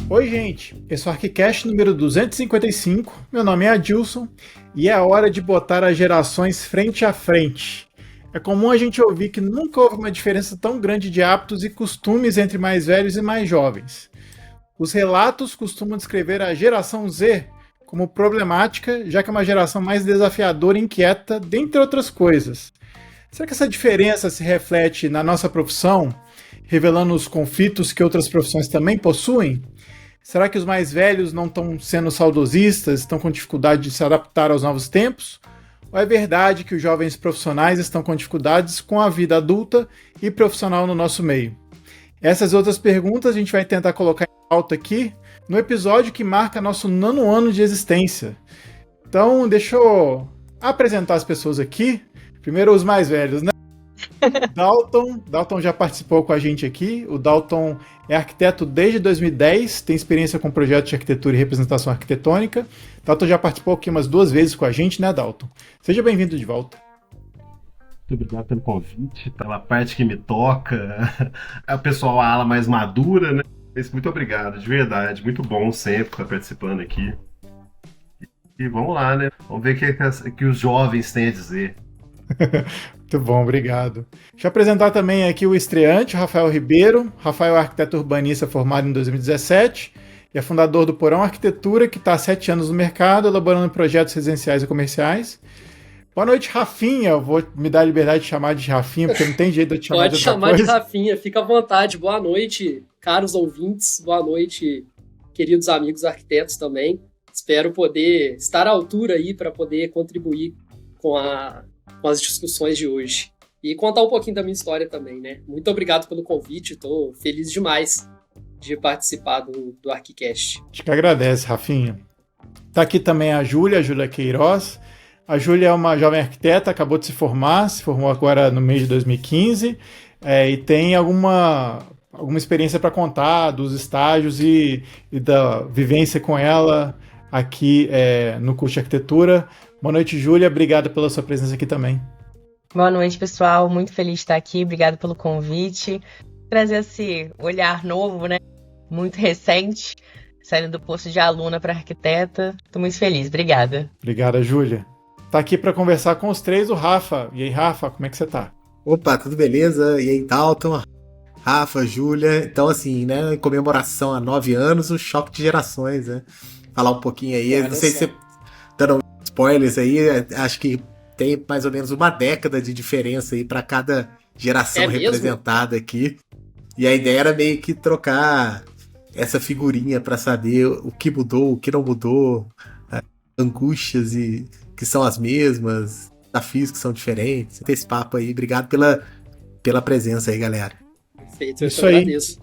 Oi, gente, esse é o ArchiCast número 255, meu nome é Adilson e é a hora de botar as gerações frente a frente. É comum a gente ouvir que nunca houve uma diferença tão grande de hábitos e costumes entre mais velhos e mais jovens. Os relatos costumam descrever a geração Z como problemática, já que é uma geração mais desafiadora e inquieta, dentre outras coisas. Será que essa diferença se reflete na nossa profissão, revelando os conflitos que outras profissões também possuem? Será que os mais velhos não estão sendo saudosistas, estão com dificuldade de se adaptar aos novos tempos? Ou é verdade que os jovens profissionais estão com dificuldades com a vida adulta e profissional no nosso meio? Essas outras perguntas a gente vai tentar colocar em pauta aqui no episódio que marca nosso 9º ano de existência. Então, deixa eu apresentar as pessoas aqui. Primeiro os mais velhos, né? Dalton já participou com a gente aqui. O Dalton é arquiteto desde 2010, tem experiência com projetos de arquitetura e representação arquitetônica. Dalton já participou aqui umas 2 vezes com a gente, né, Dalton? Seja bem-vindo de volta. Muito obrigado pelo convite, pela parte que me toca, a pessoal, a ala mais madura, né? Muito obrigado, de verdade. Muito bom sempre estar participando aqui. E vamos lá, né? Vamos ver o que os jovens têm a dizer. Muito bom, obrigado. Deixa eu apresentar também aqui o estreante, o Rafael Ribeiro. Rafael é arquiteto urbanista formado em 2017 e é fundador do Porão Arquitetura, que está há 7 anos no mercado, elaborando projetos residenciais e comerciais. Boa noite, Rafinha. Eu vou me dar a liberdade de chamar de Rafinha, porque não tem jeito de eu te chamar de outra coisa. Pode chamar de Rafinha, fica à vontade. Boa noite, caros ouvintes. Boa noite, queridos amigos arquitetos também. Espero poder estar à altura aí para poder contribuir com as discussões de hoje. E contar um pouquinho da minha história também, né? Muito obrigado pelo convite, estou feliz demais de participar do ArchiCast. A gente que agradece, Rafinha. Tá aqui também a Júlia Queiroz. A Júlia é uma jovem arquiteta, acabou de se formou agora no mês de 2015, e tem alguma experiência para contar dos estágios e da vivência com ela aqui no curso de arquitetura. Boa noite, Júlia. Obrigado pela sua presença aqui também. Boa noite, pessoal. Muito feliz de estar aqui. Obrigado pelo convite. Trazer esse olhar novo, né? Muito recente, saindo do posto de aluna para arquiteta. Estou muito feliz. Obrigada. Obrigada, Júlia. Tá aqui para conversar com os 3 o Rafa. E aí, Rafa, como é que você tá? Opa, tudo beleza? E aí, Dalton, Rafa, Júlia. Então, assim, né, em comemoração a 9 anos, um choque de gerações, né? Falar um pouquinho aí. Não sei se você, dando spoilers aí, acho que tem mais ou menos uma década de diferença aí para cada geração representada aqui. E a ideia era meio que trocar essa figurinha para saber o que mudou, o que não mudou, angústias e que são as mesmas, desafios que são diferentes. Ter esse papo aí. Obrigado pela presença aí, galera. Perfeito, eu agradeço.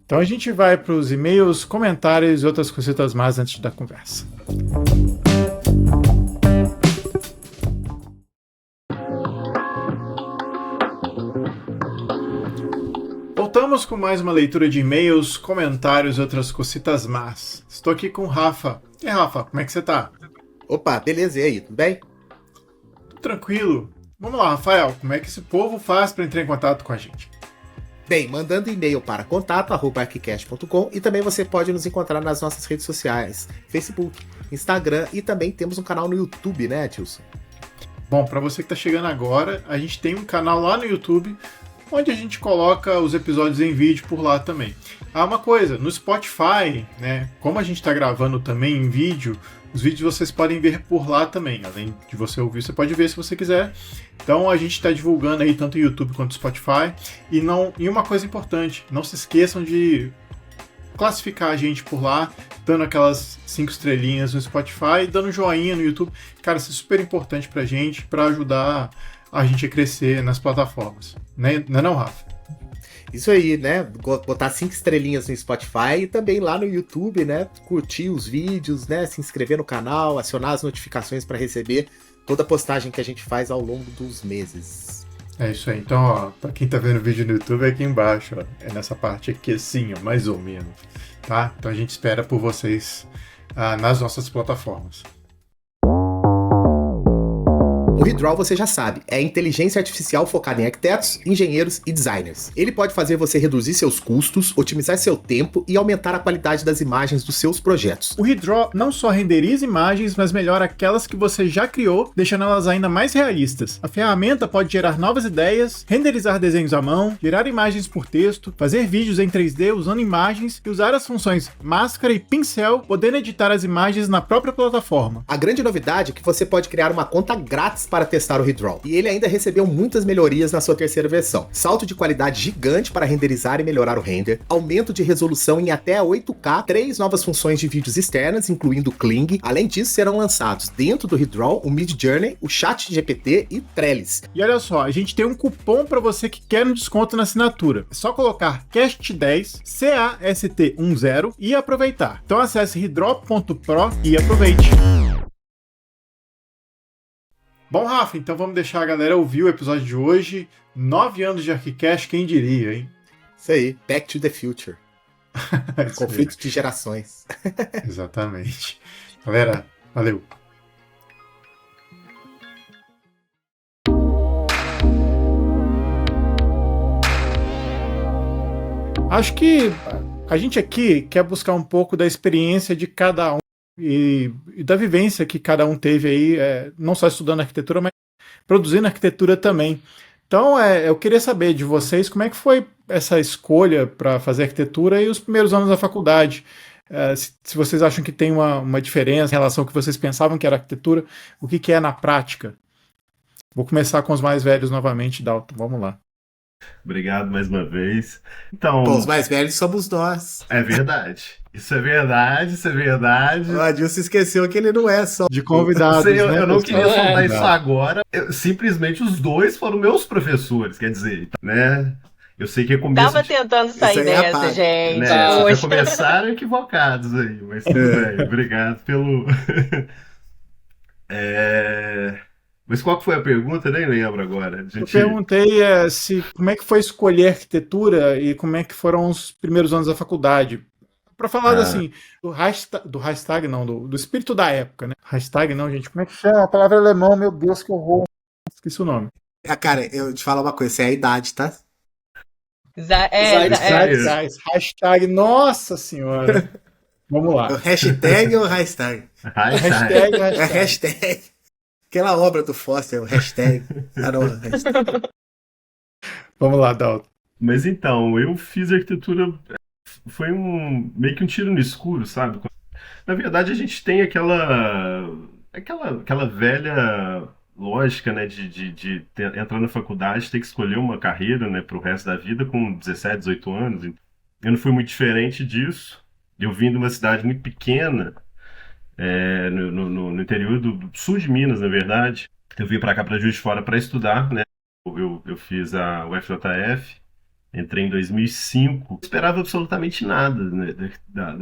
Então a gente vai para os e-mails, comentários e outras cositas mais antes da conversa. Voltamos com mais uma leitura de e-mails, comentários e outras cositas más. Estou aqui com o Rafa. E aí, Rafa, como é que você tá? Opa, beleza, e aí, tudo bem? Tudo tranquilo. Vamos lá, Rafael, como é que esse povo faz para entrar em contato com a gente? Bem, mandando e-mail para contato@archicast.com e também você pode nos encontrar nas nossas redes sociais, Facebook, Instagram e também temos um canal no YouTube, né, Tilson? Bom, para você que está chegando agora, a gente tem um canal lá no YouTube onde a gente coloca os episódios em vídeo por lá também. Ah, uma coisa, no Spotify, né, como a gente está gravando também em vídeo, os vídeos vocês podem ver por lá também. Além de você ouvir, você pode ver se você quiser. Então a gente está divulgando aí tanto o YouTube quanto o Spotify. E uma coisa importante, não se esqueçam de classificar a gente por lá, dando aquelas 5 estrelinhas no Spotify e dando joinha no YouTube. Cara, isso é super importante pra gente, para ajudar a gente a crescer nas plataformas. Não é não, Rafa? Isso aí, né? Botar 5 estrelinhas no Spotify e também lá no YouTube, né? Curtir os vídeos, né? Se inscrever no canal, acionar as notificações para receber toda a postagem que a gente faz ao longo dos meses. É isso aí. Então, ó, pra quem tá vendo o vídeo no YouTube, é aqui embaixo, ó. É nessa parte aqui assim, ó, mais ou menos. Tá? Então a gente espera por vocês nas nossas plataformas. O Redraw você já sabe, é a inteligência artificial focada em arquitetos, engenheiros e designers. Ele pode fazer você reduzir seus custos, otimizar seu tempo e aumentar a qualidade das imagens dos seus projetos. O Redraw não só renderiza imagens, mas melhora aquelas que você já criou, deixando elas ainda mais realistas. A ferramenta pode gerar novas ideias, renderizar desenhos à mão, gerar imagens por texto, fazer vídeos em 3D usando imagens e usar as funções máscara e pincel, podendo editar as imagens na própria plataforma. A grande novidade é que você pode criar uma conta grátis para testar o Redraw, e ele ainda recebeu muitas melhorias na sua terceira versão. Salto de qualidade gigante para renderizar e melhorar o render, aumento de resolução em até 8K, 3 novas funções de vídeos externas, incluindo o Kling. Além disso, serão lançados dentro do Redraw o Midjourney, o ChatGPT e Trellis. E olha só, a gente tem um cupom para você que quer um desconto na assinatura. É só colocar CAST10, CAST10 e aproveitar. Então acesse redraw.pro e aproveite. Bom, Rafa, então vamos deixar a galera ouvir o episódio de hoje. 9 anos de ArchiCast, quem diria, hein? Isso aí, Back to the Future. Conflito de gerações. Exatamente. Galera, valeu. Acho que a gente aqui quer buscar um pouco da experiência de cada um e da vivência que cada um teve aí, não só estudando arquitetura, mas produzindo arquitetura também. Então, eu queria saber de vocês como é que foi essa escolha para fazer arquitetura e os primeiros anos da faculdade. Se vocês acham que tem uma diferença em relação ao que vocês pensavam que era arquitetura, o que é na prática? Vou começar com os mais velhos novamente, Dalton. Vamos lá. Obrigado mais uma vez. Então, Pô, os mais velhos somos nós. é verdade. Isso é verdade, isso é verdade. O Adilson esqueceu que ele não é só De convidados, Sei, eu, né? eu não queria pessoal? soltar isso Exato. agora. Simplesmente os dois foram meus professores, quer dizer, né? Eu sei que é começo Tava de... tentando sair Isso aí é a dessa, parte, gente. né, já Poxa. começaram equivocados aí, mas tudo bem. Obrigado pelo... Mas qual que foi a pergunta? Nem lembro agora. Eu perguntei como é que foi escolher arquitetura e como é que foram os primeiros anos da faculdade. Para falar assim, do hashtag não, do espírito da época, né? Hashtag não, gente, como é que chama? A palavra alemão, meu Deus, que horror. Esqueci o nome. Cara, eu te falo uma coisa, isso é a idade, tá? Zeitgeist. Hashtag, nossa senhora. Vamos lá. É o hashtag ou o hashtag? Hashtag. É hashtag. Aquela obra do Foster, o hashtag. Ah, não, hashtag. Vamos lá, Dalton. Mas então, eu fiz arquitetura, foi meio que um tiro no escuro, sabe? Na verdade, a gente tem aquela velha lógica, né, de entrar na faculdade, ter que escolher uma carreira, né, para o resto da vida com 17, 18 anos. Eu não fui muito diferente disso. Eu vim de uma cidade muito pequena, no interior do sul de Minas, na verdade. Eu vim para cá, para Juiz de Fora, para estudar, né? Eu fiz a UFJF, entrei em 2005. Não esperava absolutamente nada, né,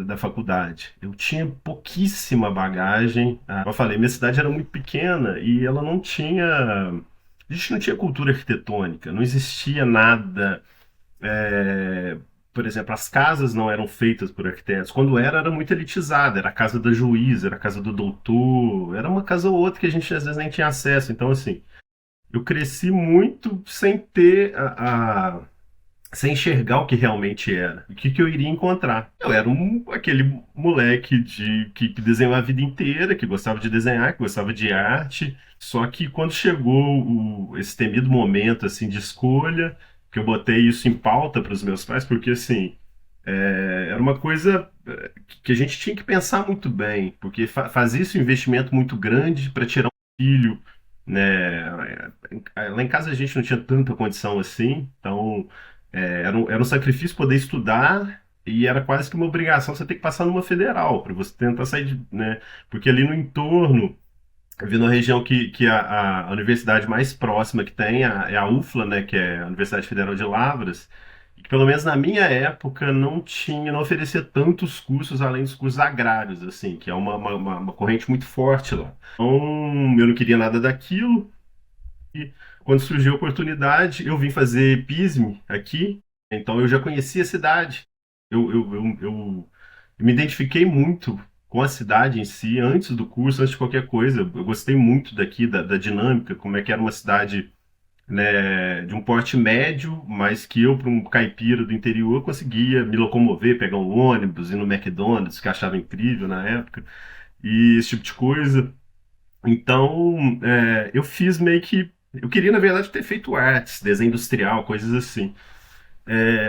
da faculdade. Eu tinha pouquíssima bagagem. Como eu falei, minha cidade era muito pequena e ela não tinha... A gente não tinha cultura arquitetônica, não existia nada... Por exemplo, as casas não eram feitas por arquitetos. Quando era muito elitizada. Era a casa da juíza, era a casa do doutor. Era uma casa ou outra que a gente às vezes nem tinha acesso. Então, assim, eu cresci muito sem ter sem enxergar o que realmente era. O que eu iria encontrar. Eu era aquele moleque que desenhou a vida inteira, que gostava de desenhar, que gostava de arte. Só que quando chegou esse temido momento assim, de escolha, que eu botei isso em pauta para os meus pais, porque assim, era uma coisa que a gente tinha que pensar muito bem, porque fazia esse investimento muito grande para tirar um filho, né? Lá em casa a gente não tinha tanta condição assim, então era um sacrifício poder estudar e era quase que uma obrigação você ter que passar numa federal para você tentar sair, né? Porque ali no entorno eu vi numa região que a universidade mais próxima que tem é a UFLA, né, que é a Universidade Federal de Lavras, e que pelo menos na minha época não oferecia tantos cursos além dos cursos agrários, assim, que é uma corrente muito forte lá. Então eu não queria nada daquilo, e quando surgiu a oportunidade eu vim fazer PISM aqui, então eu já conhecia a cidade. Eu me identifiquei muito com a cidade em si, antes do curso, antes de qualquer coisa. Eu gostei muito daqui, da dinâmica, como é que era uma cidade, né, de um porte médio, mas que eu, para um caipira do interior, conseguia me locomover, pegar um ônibus, ir no McDonald's, que eu achava incrível na época, e esse tipo de coisa. Então, eu fiz meio que. Eu queria, na verdade, ter feito artes, desenho industrial, coisas assim.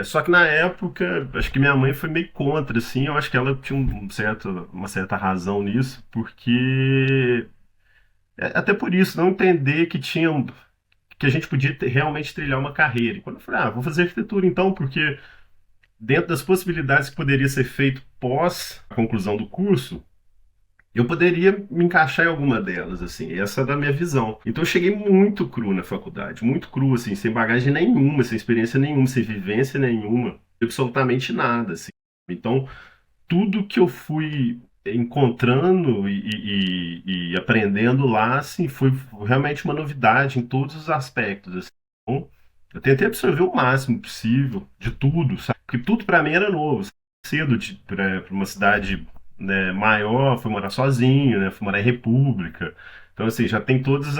Só que na época, acho que minha mãe foi meio contra, assim. Eu acho que ela tinha uma certa razão nisso, porque. Até por isso, não entender que a gente podia realmente trilhar uma carreira. E quando eu falei, vou fazer arquitetura então, porque dentro das possibilidades que poderia ser feito pós a conclusão do curso, eu poderia me encaixar em alguma delas, assim, essa era a minha visão. Então eu cheguei muito cru na faculdade, muito cru, assim, sem bagagem nenhuma, sem experiência nenhuma, sem vivência nenhuma, absolutamente nada, assim. Então, tudo que eu fui encontrando e aprendendo lá, assim, foi realmente uma novidade em todos os aspectos, assim. Então, eu tentei absorver o máximo possível de tudo, sabe? Porque tudo para mim era novo. Cedo para uma cidade, né, maior, fui morar sozinho, né, fui morar em república. Então, assim, já tem todas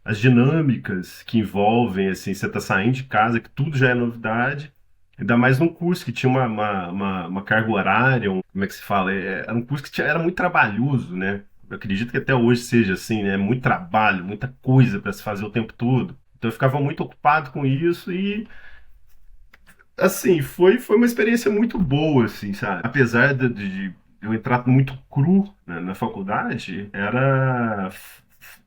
as dinâmicas que envolvem, assim, você tá saindo de casa, que tudo já é novidade. Ainda mais num curso que tinha uma carga horária, como é que se fala? Era um curso que era muito trabalhoso, né? Eu acredito que até hoje seja assim, né? Muito trabalho, muita coisa para se fazer o tempo todo. Então eu ficava muito ocupado com isso e, assim, foi uma experiência muito boa, assim, sabe? Apesar de eu entrar muito cru, né, na faculdade,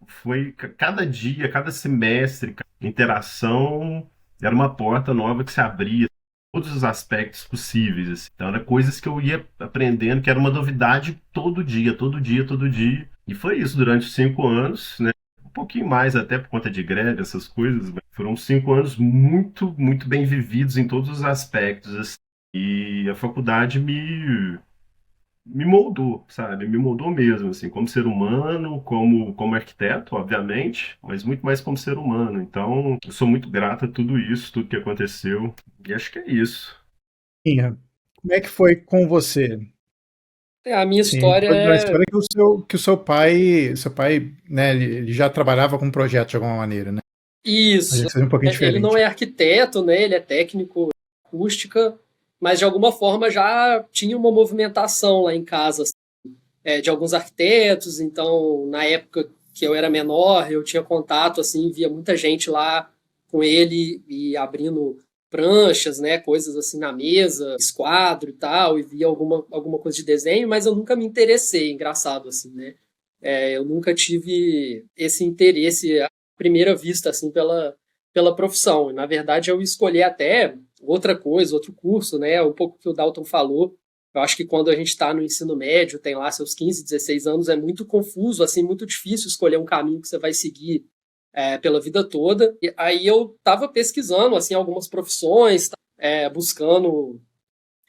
foi cada dia, cada semestre, cada interação era uma porta nova que se abria, todos os aspectos possíveis, assim. Então, eram coisas que eu ia aprendendo, que era uma novidade todo dia, todo dia, todo dia. E foi isso durante 5 anos, né? Um pouquinho mais até por conta de greve, essas coisas, mas foram 5 anos muito, muito bem vividos em todos os aspectos, assim. E a faculdade me moldou, sabe? Me moldou mesmo, assim, como ser humano, como arquiteto, obviamente, mas muito mais como ser humano. Então, eu sou muito grato a tudo isso, tudo que aconteceu, e acho que é isso. Inha, como é que foi com você? A minha Sim, história a é história é que o seu pai, né, ele já trabalhava com projeto de alguma maneira, né? A isso. gente seja um pouquinho Ele não diferente. é arquiteto, né? Ele é técnico em acústica, mas de alguma forma já tinha uma movimentação lá em casa, assim, de alguns arquitetos. Então, na época que eu era menor, eu tinha contato, assim, via muita gente lá com ele e abrindo pranchas, né, coisas assim na mesa, esquadro e tal, e via alguma coisa de desenho, mas eu nunca me interessei, engraçado assim, né? Eu nunca tive esse interesse à primeira vista, assim, pela profissão. Na verdade, eu escolhi até outra coisa, outro curso, né? Um pouco que o Dalton falou. Eu acho que quando a gente está no ensino médio, tem lá seus 15, 16 anos, é muito confuso, assim, muito difícil escolher um caminho que você vai seguir pela vida toda. E aí eu estava pesquisando, assim, algumas profissões, buscando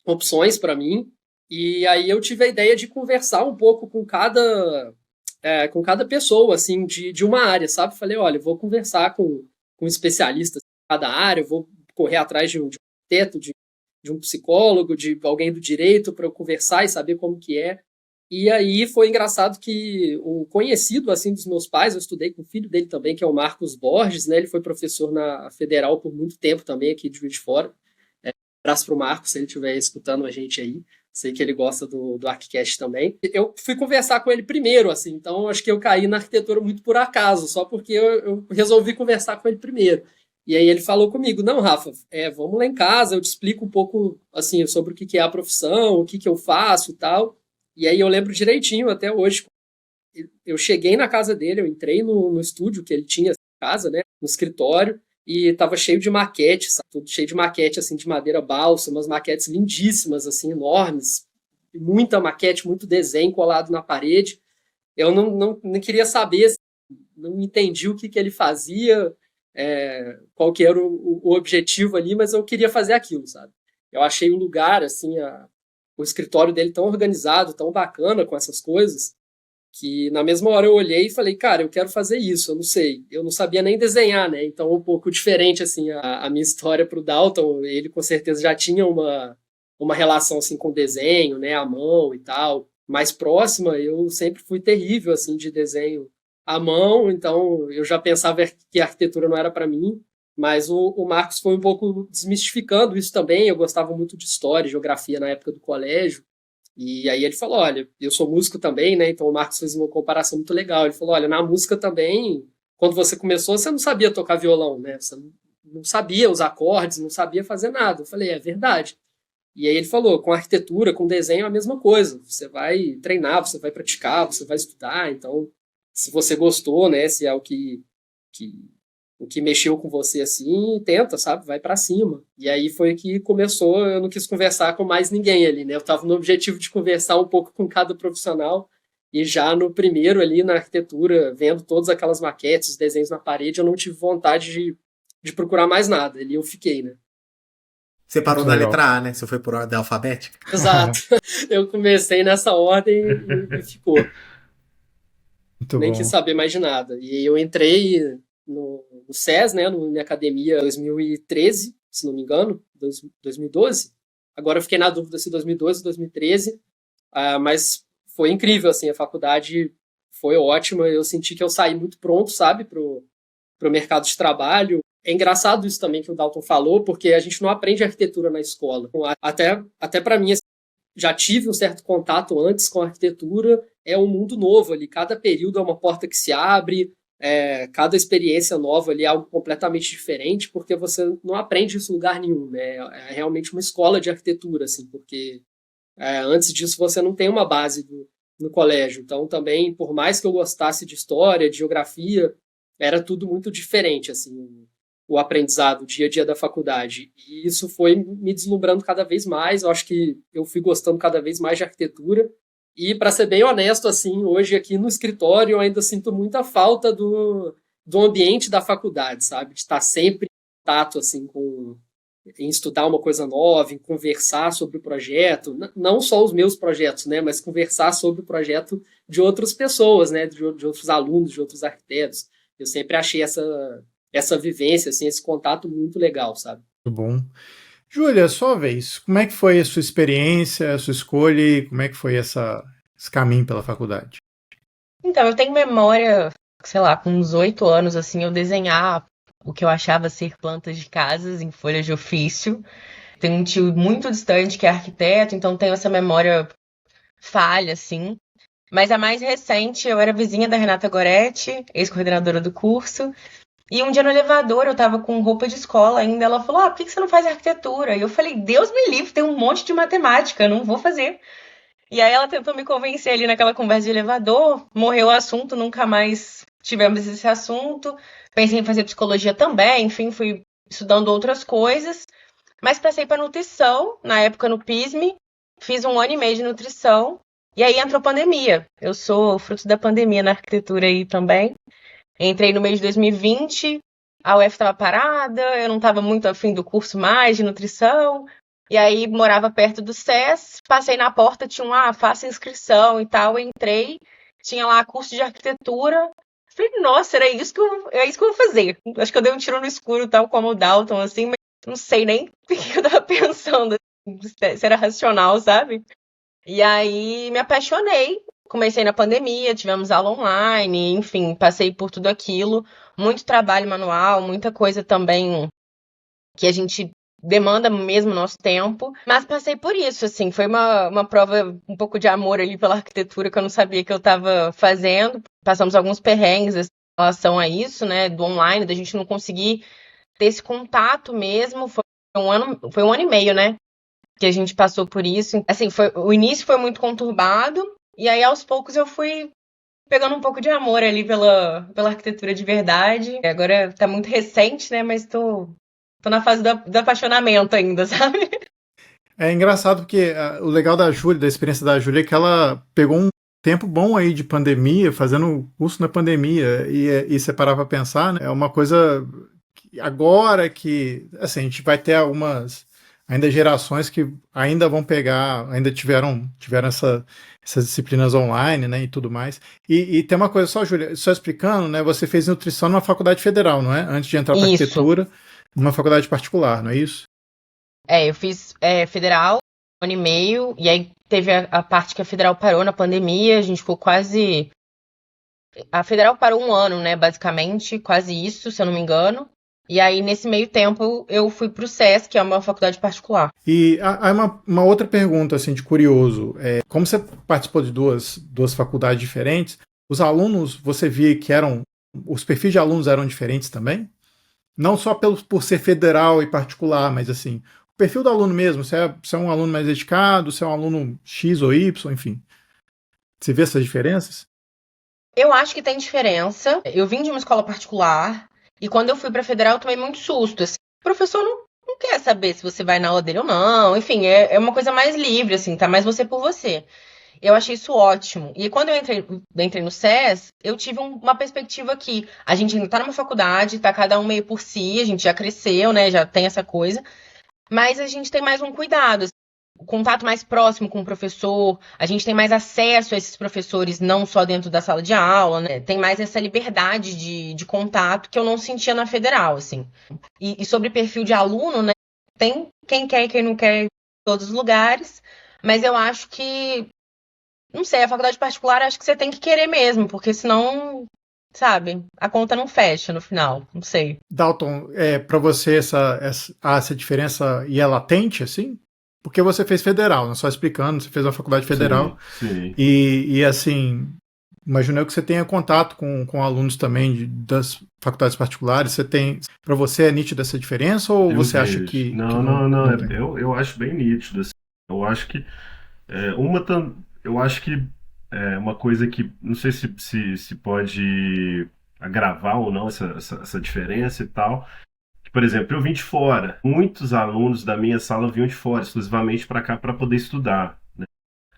opções para mim. E aí eu tive a ideia de conversar um pouco com cada pessoa, assim, de uma área, sabe? Falei, olha, eu vou conversar com especialistas em cada área, eu vou correr atrás de um arquiteto, de um psicólogo, de alguém do direito para eu conversar e saber como que é. E aí foi engraçado que um conhecido, assim, dos meus pais, eu estudei com o filho dele também, que é o Marcos Borges, né? Ele foi professor na Federal por muito tempo também, aqui de Juiz de Fora. Abraço pro Marcos, se ele estiver escutando a gente aí. Sei que ele gosta do ArchiCast também. Eu fui conversar com ele primeiro, assim, então acho que eu caí na arquitetura muito por acaso, só porque eu resolvi conversar com ele primeiro. E aí ele falou comigo, não, Rafa, vamos lá em casa, eu te explico um pouco, assim, sobre o que é a profissão, o que eu faço e tal. E aí eu lembro direitinho, até hoje, eu cheguei na casa dele, eu entrei no estúdio que ele tinha em casa, né, no escritório, e tava cheio de maquete, sabe? Tudo cheio de maquete, assim, de madeira balsa, umas maquetes lindíssimas, assim, enormes, muita maquete, muito desenho colado na parede. Eu não queria saber, assim, não entendi o que ele fazia, qual que era o objetivo ali, mas eu queria fazer aquilo, sabe? Eu achei o lugar, assim, o escritório dele tão organizado, tão bacana com essas coisas, que na mesma hora eu olhei e falei, cara, eu quero fazer isso, eu não sei. Eu não sabia nem desenhar, né? Então, um pouco diferente, assim, a minha história pro Dalton. Ele, com certeza, já tinha uma relação assim com desenho, né, à mão e tal, mais próxima, eu sempre fui terrível assim de desenho à mão, então eu já pensava que a arquitetura não era para mim, mas o Marcos foi um pouco desmistificando isso também. Eu gostava muito de história, geografia na época do colégio, e aí ele falou, olha, eu sou músico também, né, então o Marcos fez uma comparação muito legal, ele falou, olha, na música também, quando você começou, você não sabia tocar violão, né, você não sabia os acordes, não sabia fazer nada. Eu falei, é verdade. E aí ele falou, com arquitetura, com desenho é a mesma coisa. Você vai treinar, você vai praticar, você vai estudar. Então, se você gostou, né, se é o que mexeu com você assim, tenta, sabe? Vai pra cima. E aí foi que começou, eu não quis conversar com mais ninguém ali, né? Eu tava no objetivo de conversar um pouco com cada profissional e já no primeiro ali na arquitetura, vendo todas aquelas maquetes, os desenhos na parede, eu não tive vontade de procurar mais nada. Ali eu fiquei, né? Você parou Muito na legal. letra A, né? Você foi por ordem alfabética. Exato. Eu comecei nessa ordem e ficou. Muito Nem bom. quis saber mais de nada. E eu entrei no SES, né, na minha academia em 2013, se não me engano, 2012. Agora eu fiquei na dúvida se 2012 ou 2013, mas foi incrível, assim, a faculdade foi ótima. Eu senti que eu saí muito pronto, sabe, pro mercado de trabalho. É engraçado isso também que o Dalton falou, porque a gente não aprende arquitetura na escola. Até para mim, já tive um certo contato antes com a arquitetura, é um mundo novo ali. Cada período é uma porta que se abre, cada experiência nova ali é algo completamente diferente, porque você não aprende isso em lugar nenhum, né? É realmente uma escola de arquitetura, assim, porque antes disso você não tem uma base no colégio. Então também, por mais que eu gostasse de história, de geografia, era tudo muito diferente, assim, o aprendizado, o dia a dia da faculdade. E isso foi me deslumbrando cada vez mais. Eu acho que eu fui gostando cada vez mais de arquitetura. E, para ser bem honesto, assim, hoje aqui no escritório eu ainda sinto muita falta do ambiente da faculdade, sabe? De estar sempre em contato, assim, em estudar uma coisa nova, em conversar sobre o projeto. Não só os meus projetos, né? Mas conversar sobre o projeto de outras pessoas, né? De outros alunos, de outros arquitetos. Eu sempre achei essa vivência, assim, esse contato muito legal, sabe? Muito bom. Júlia, sua vez. Como é que foi a sua experiência, a sua escolha e como é que foi esse caminho pela faculdade? Então, eu tenho memória, sei lá, com uns 8 anos, assim, eu desenhar o que eu achava ser plantas de casas em folhas de ofício. Tenho um tio muito distante que é arquiteto, então tenho essa memória falha, assim. Mas a mais recente, eu era vizinha da Renata Goretti, ex-coordenadora do curso. E um dia no elevador, eu tava com roupa de escola ainda, ela falou, por que você não faz arquitetura? E eu falei, Deus me livre, tem um monte de matemática, eu não vou fazer. E aí ela tentou me convencer ali naquela conversa de elevador, morreu o assunto, nunca mais tivemos esse assunto. Pensei em fazer psicologia também, enfim, fui estudando outras coisas. Mas passei para nutrição, na época no PISME, fiz 1 ano e meio de nutrição, e aí entrou pandemia. Eu sou fruto da pandemia na arquitetura aí também. Entrei no mês de 2020, a UF estava parada, eu não estava muito afim do curso mais de nutrição, e aí morava perto do SES, passei na porta, tinha faça inscrição e tal, entrei, tinha lá curso de arquitetura, falei, nossa, é isso que eu vou fazer. Acho que eu dei um tiro no escuro, tal como o Dalton, assim, mas não sei nem o que eu tava pensando, se era racional, sabe? E aí me apaixonei. Comecei na pandemia, tivemos aula online, enfim, passei por tudo aquilo. Muito trabalho manual, muita coisa também que a gente demanda mesmo nosso tempo. Mas passei por isso, assim, foi uma prova, um pouco de amor ali pela arquitetura que eu não sabia que eu estava fazendo. Passamos alguns perrengues em relação a isso, né, do online, da gente não conseguir ter esse contato mesmo. Foi um ano e meio, né, que a gente passou por isso. Assim, o início foi muito conturbado. E aí, aos poucos, eu fui pegando um pouco de amor ali pela arquitetura de verdade. Agora tá muito recente, né? Mas tô na fase do apaixonamento ainda, sabe? É engraçado porque o legal da Júlia, da experiência da Júlia, é que ela pegou um tempo bom aí de pandemia, fazendo curso na pandemia, e você parar pra pensar, né? É uma coisa que agora que, assim, a gente vai ter algumas ainda gerações que ainda vão pegar, ainda tiveram essas disciplinas online, né, e tudo mais. E tem uma coisa só, Júlia, só explicando, né, você fez nutrição numa faculdade federal, não é? Antes de entrar para arquitetura, numa faculdade particular, não é isso? Eu fiz federal, ano e meio, e aí teve a parte que a Federal parou na pandemia, a gente ficou quase... A Federal parou um ano, né, basicamente, quase isso, se eu não me engano. E aí, nesse meio tempo, eu fui pro SESC, que é uma faculdade particular. E há uma outra pergunta, assim, de curioso. Como você participou de duas faculdades diferentes, os alunos, você via que os perfis de alunos eram diferentes também? Não só por ser federal e particular, mas assim, o perfil do aluno mesmo, se é um aluno mais dedicado, se é um aluno X ou Y, enfim. Você vê essas diferenças? Eu acho que tem diferença. Eu vim de uma escola particular, e quando eu fui pra federal, eu tomei muito susto. Assim. O professor não quer saber se você vai na aula dele ou não. Enfim, é uma coisa mais livre, assim, tá mais você por você. Eu achei isso ótimo. E quando eu entrei no SES, eu tive uma perspectiva que a gente ainda tá numa faculdade, tá cada um meio por si, a gente já cresceu, né? Já tem essa coisa. Mas a gente tem mais um cuidado, assim, o contato mais próximo com o professor, a gente tem mais acesso a esses professores, não só dentro da sala de aula, né? Tem mais essa liberdade de contato que eu não sentia na federal, assim. E sobre perfil de aluno, né? Tem quem quer e quem não quer em todos os lugares, mas eu acho que não sei, a faculdade particular acho que você tem que querer mesmo, porque senão, sabe, a conta não fecha no final, não sei. Dalton, para você essa diferença e é latente, assim? Porque você fez federal, né? Só explicando, você fez uma faculdade federal. Sim. E assim, imagino eu que você tenha contato com alunos também das faculdades particulares. Para você é nítida essa diferença ou você acha que não tem? eu acho bem nítido. Assim. Eu acho que eu acho que uma coisa que não sei se pode agravar ou não essa diferença e tal. Que, por exemplo, eu vim de fora. Muitos alunos da minha sala vinham de fora, exclusivamente para cá para poder estudar.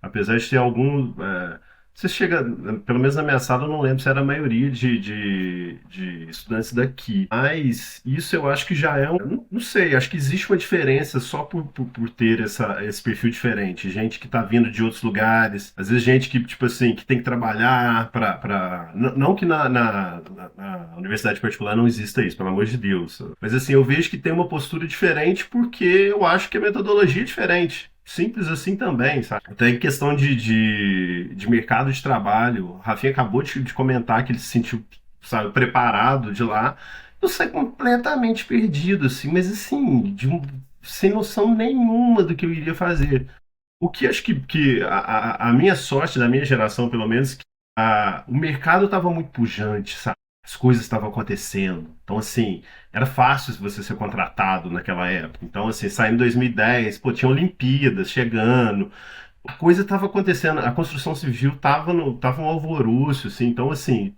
Apesar de ter algum. Você chega, pelo menos na minha sala, eu não lembro se era a maioria de estudantes daqui. Mas isso eu acho que já é um. Não sei, acho que existe uma diferença só por ter esse perfil diferente. Gente que tá vindo de outros lugares, às vezes gente que, tipo assim, que tem que trabalhar para. Não que na universidade particular não exista isso, pelo amor de Deus. Mas assim, eu vejo que tem uma postura diferente porque eu acho que a metodologia é diferente. Simples assim também, sabe? Até em questão de mercado de trabalho, o Rafinha acabou de comentar que ele se sentiu, sabe, preparado de lá. Eu saí completamente perdido, assim, mas assim, sem noção nenhuma do que eu iria fazer. O que acho que a minha sorte, da minha geração, pelo menos, que o mercado estava muito pujante, sabe? As coisas estavam acontecendo. Então, assim, era fácil você ser contratado naquela época. Então, assim, saindo em 2010, pô, tinha Olimpíadas chegando, a coisa estava acontecendo, a construção civil tava um alvoroço, assim, então, assim,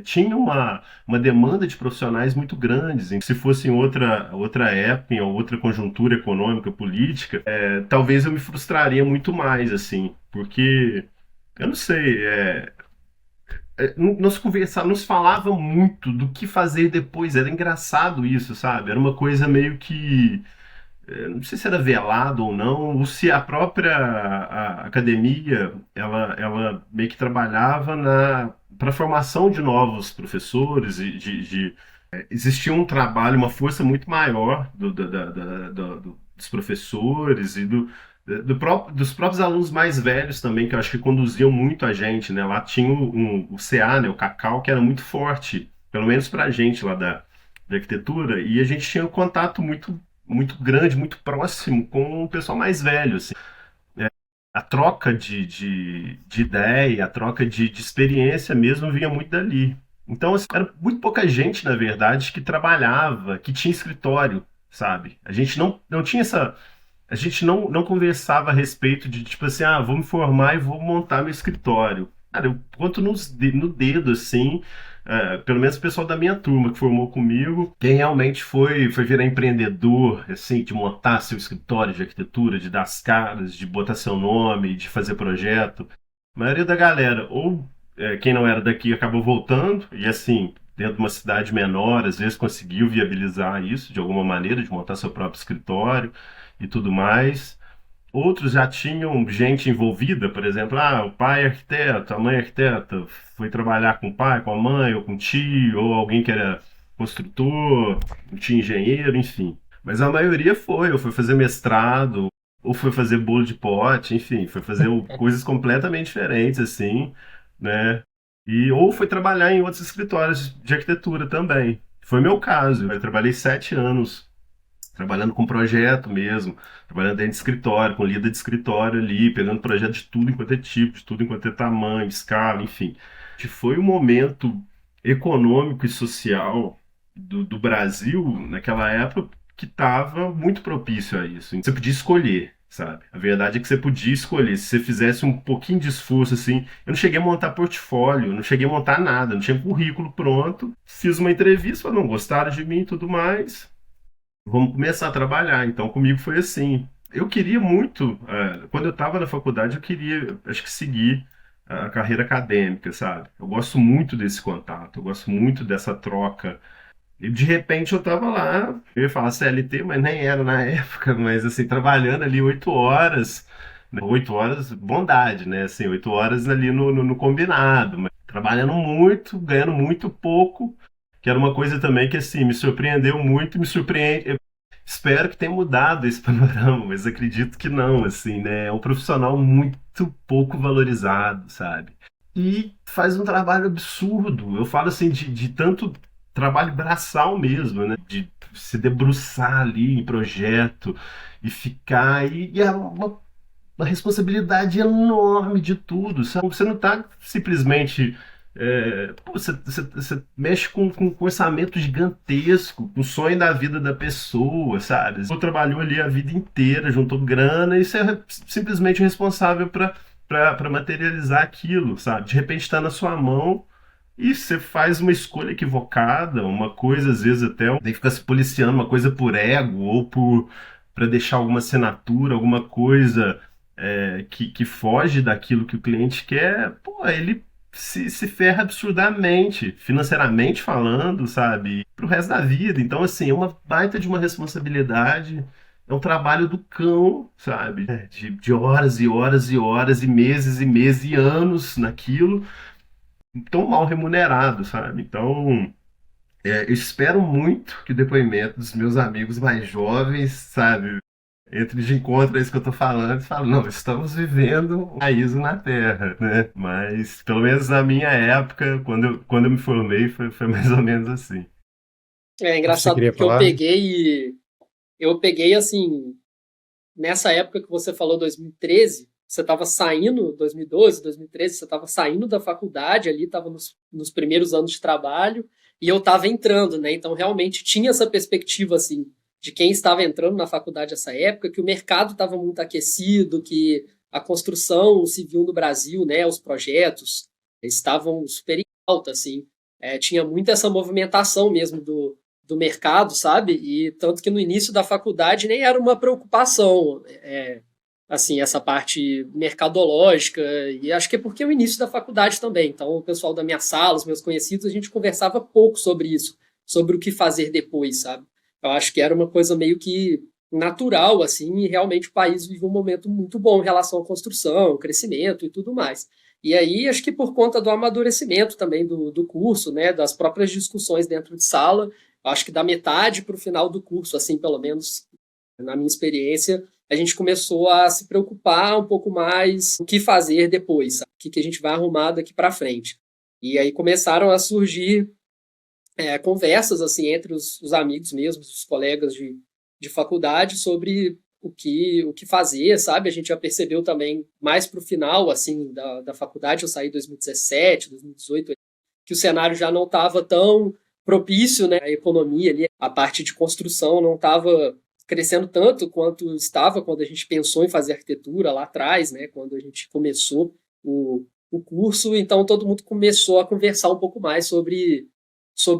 tinha uma demanda de profissionais muito grandes. Se fosse em outra época, em outra conjuntura econômica, política, talvez eu me frustraria muito mais, assim, porque, eu não sei, não se conversava, não se falava muito do que fazer depois, era engraçado isso, sabe? Era uma coisa meio que não sei se era velado ou não, ou se a própria academia ela meio que trabalhava para a formação de novos professores e existia um trabalho, uma força muito maior dos professores e dos próprios alunos mais velhos também, que eu acho que conduziam muito a gente, né? Lá tinha o CA, né, o Cacau, que era muito forte, pelo menos para a gente lá da arquitetura, e a gente tinha um contato muito grande, muito próximo com o pessoal mais velho, assim. A troca de ideia, a troca de experiência mesmo vinha muito dali. Então, assim, era muito pouca gente, na verdade, que trabalhava, que tinha escritório, sabe? A gente não tinha essa. A gente não conversava a respeito de, tipo assim, vou me formar e vou montar meu escritório. Cara, eu conto no dedo, assim, pelo menos o pessoal da minha turma que formou comigo, quem realmente foi virar empreendedor, assim, de montar seu escritório de arquitetura, de dar as caras, de botar seu nome, de fazer projeto. A maioria da galera, ou quem não era daqui acabou voltando, e assim, dentro de uma cidade menor, às vezes conseguiu viabilizar isso de alguma maneira, de montar seu próprio escritório e tudo mais. Outros já tinham gente envolvida, por exemplo, o pai é arquiteto, a mãe é arquiteta, foi trabalhar com o pai, com a mãe, ou com o tio, ou alguém que era construtor, um tio engenheiro, enfim. Mas a maioria foi fazer mestrado, ou foi fazer bolo de pote, enfim, foi fazer coisas completamente diferentes, assim, né? Ou foi trabalhar em outros escritórios de arquitetura também. Foi meu caso. Eu trabalhei 7 anos trabalhando com projeto mesmo, trabalhando dentro de escritório, com lida de escritório ali, pegando projeto de tudo enquanto é tipo, de tudo enquanto é tamanho, escala, enfim. Que foi um momento econômico e social do Brasil naquela época que estava muito propício a isso. Você podia escolher, sabe? A verdade é que você podia escolher. Se você fizesse um pouquinho de esforço, assim. Eu não cheguei a montar portfólio, não cheguei a montar nada, não tinha currículo pronto. Fiz uma entrevista, não gostaram de mim e tudo mais. Vamos começar a trabalhar. Então, comigo foi assim. Eu queria muito, quando eu estava na faculdade, eu queria, acho que, seguir a carreira acadêmica, sabe? Eu gosto muito desse contato, eu gosto muito dessa troca. E de repente eu estava lá, eu ia falar CLT, mas nem era na época, mas assim, trabalhando ali 8 horas, né? 8 horas, bondade, né? Assim, 8 horas ali no combinado, mas trabalhando muito, ganhando muito pouco, que era uma coisa também que assim, me surpreendeu muito, me surpreende. Espero que tenha mudado esse panorama, mas acredito que não, assim, né? É um profissional muito pouco valorizado, sabe? E faz um trabalho absurdo. Eu falo assim de tanto trabalho braçal mesmo, né? De se debruçar ali em projeto e ficar. E é uma responsabilidade enorme de tudo, sabe? Você não está simplesmente. Você mexe com orçamento gigantesco, com o sonho da vida da pessoa, sabe? Você trabalhou ali a vida inteira, juntou grana e você é simplesmente responsável para materializar aquilo, sabe? De repente está na sua mão e você faz uma escolha equivocada, uma coisa, às vezes até tem que ficar se policiando, uma coisa por ego ou por para deixar alguma assinatura, alguma coisa que foge daquilo que o cliente quer, pô, ele se ferra absurdamente, financeiramente falando, sabe? Pro resto da vida. Então, assim, é uma baita de uma responsabilidade. É um trabalho do cão, sabe? De horas e horas e horas, e meses e anos naquilo tão mal remunerado, sabe? Então, eu espero muito que o depoimento dos meus amigos mais jovens, sabe, entre de encontro a isso que eu tô falando e falo, não, estamos vivendo um paraíso na Terra, né? Mas, pelo menos na minha época, quando eu me formei, foi mais ou menos assim. É Você engraçado queria porque eu falar? peguei, assim, nessa época que você falou, 2013, você estava saindo, 2012, 2013, você estava saindo da faculdade ali, estava nos primeiros anos de trabalho, e eu estava entrando, né? Então, realmente tinha essa perspectiva, assim, de quem estava entrando na faculdade nessa época, que o mercado estava muito aquecido, que a construção civil no Brasil, né, os projetos estavam super em alta, assim. Tinha muito essa movimentação mesmo do mercado, sabe? E tanto que no início da faculdade nem era uma preocupação, assim, essa parte mercadológica, e acho que é porque é o início da faculdade também. Então, o pessoal da minha sala, os meus conhecidos, a gente conversava pouco sobre isso, sobre o que fazer depois, sabe? Eu acho que era uma coisa meio que natural, assim, e realmente o país vive um momento muito bom em relação à construção, crescimento e tudo mais. E aí, acho que por conta do amadurecimento também do curso, né, das próprias discussões dentro de sala, acho que da metade para o final do curso, assim, pelo menos na minha experiência, a gente começou a se preocupar um pouco mais o que fazer depois, sabe? O que a gente vai arrumar daqui para frente. E aí começaram a surgir conversas assim entre os amigos mesmo, os colegas de faculdade sobre o que fazer, sabe? A gente já percebeu também mais para o final assim da faculdade, eu saí em 2017, 2018, que o cenário já não estava tão propício, né? A economia ali, a parte de construção não estava crescendo tanto quanto estava quando a gente pensou em fazer arquitetura lá atrás, né? Quando a gente começou o curso, então todo mundo começou a conversar um pouco mais sobre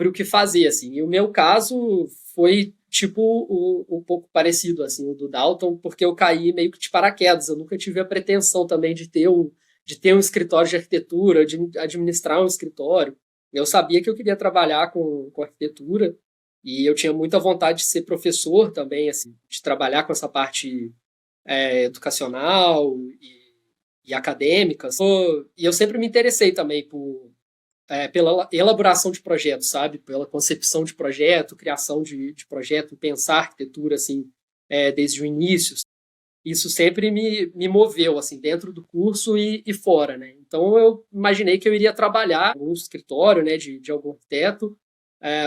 o que fazer, assim. E o meu caso foi tipo um pouco parecido assim o do Dalton, porque eu caí meio que de paraquedas. Eu nunca tive a pretensão também de ter um escritório de arquitetura, de administrar um escritório. Eu sabia que eu queria trabalhar com arquitetura e eu tinha muita vontade de ser professor também, assim, de trabalhar com essa parte educacional e acadêmica. E eu sempre me interessei também pela elaboração de projetos, sabe? Pela concepção de projeto, criação de projeto, pensar arquitetura assim, desde o início. isso sempre me moveu, assim, dentro do curso e fora, né? Então eu imaginei que eu iria trabalhar no escritório, né, de algum arquiteto,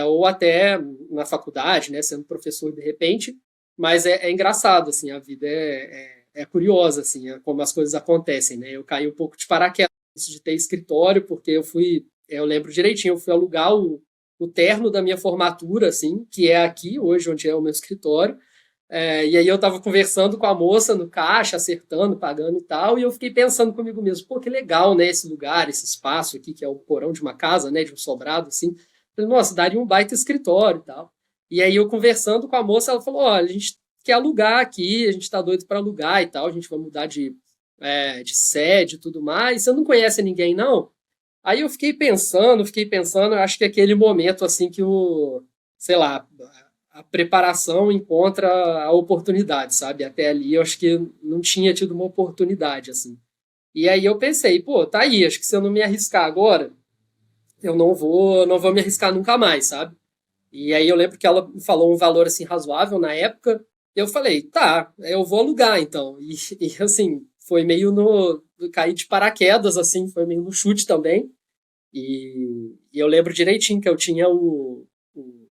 ou até na faculdade, né, sendo professor de repente. Mas é engraçado, assim, a vida é curiosa, assim, como as coisas acontecem, né? Eu caí um pouco de paraquedas de ter escritório, porque eu lembro direitinho, eu fui alugar o terno da minha formatura, assim, que é aqui hoje, onde é o meu escritório. E aí eu tava conversando com a moça no caixa, acertando, pagando e tal, e eu fiquei pensando comigo mesmo, pô, que legal, né, esse lugar, esse espaço aqui, que é o porão de uma casa, né, de um sobrado, assim. Falei, nossa, daria um baita escritório e tal. E aí eu conversando com a moça, ela falou, olha, a gente quer alugar aqui, a gente tá doido para alugar e tal, a gente vai mudar de sede e tudo mais, você não conhece ninguém, não? Aí eu fiquei pensando, eu acho que é aquele momento, assim, que sei lá, a preparação encontra a oportunidade, sabe? Até ali eu acho que não tinha tido uma oportunidade, assim. E aí eu pensei, pô, tá aí, acho que se eu não me arriscar agora, eu não vou me arriscar nunca mais, sabe? E aí eu lembro que ela me falou um valor assim razoável na época. Eu falei, tá, eu vou alugar então. E assim, foi meio no cair de paraquedas assim, foi meio no chute também. E eu lembro direitinho que eu tinha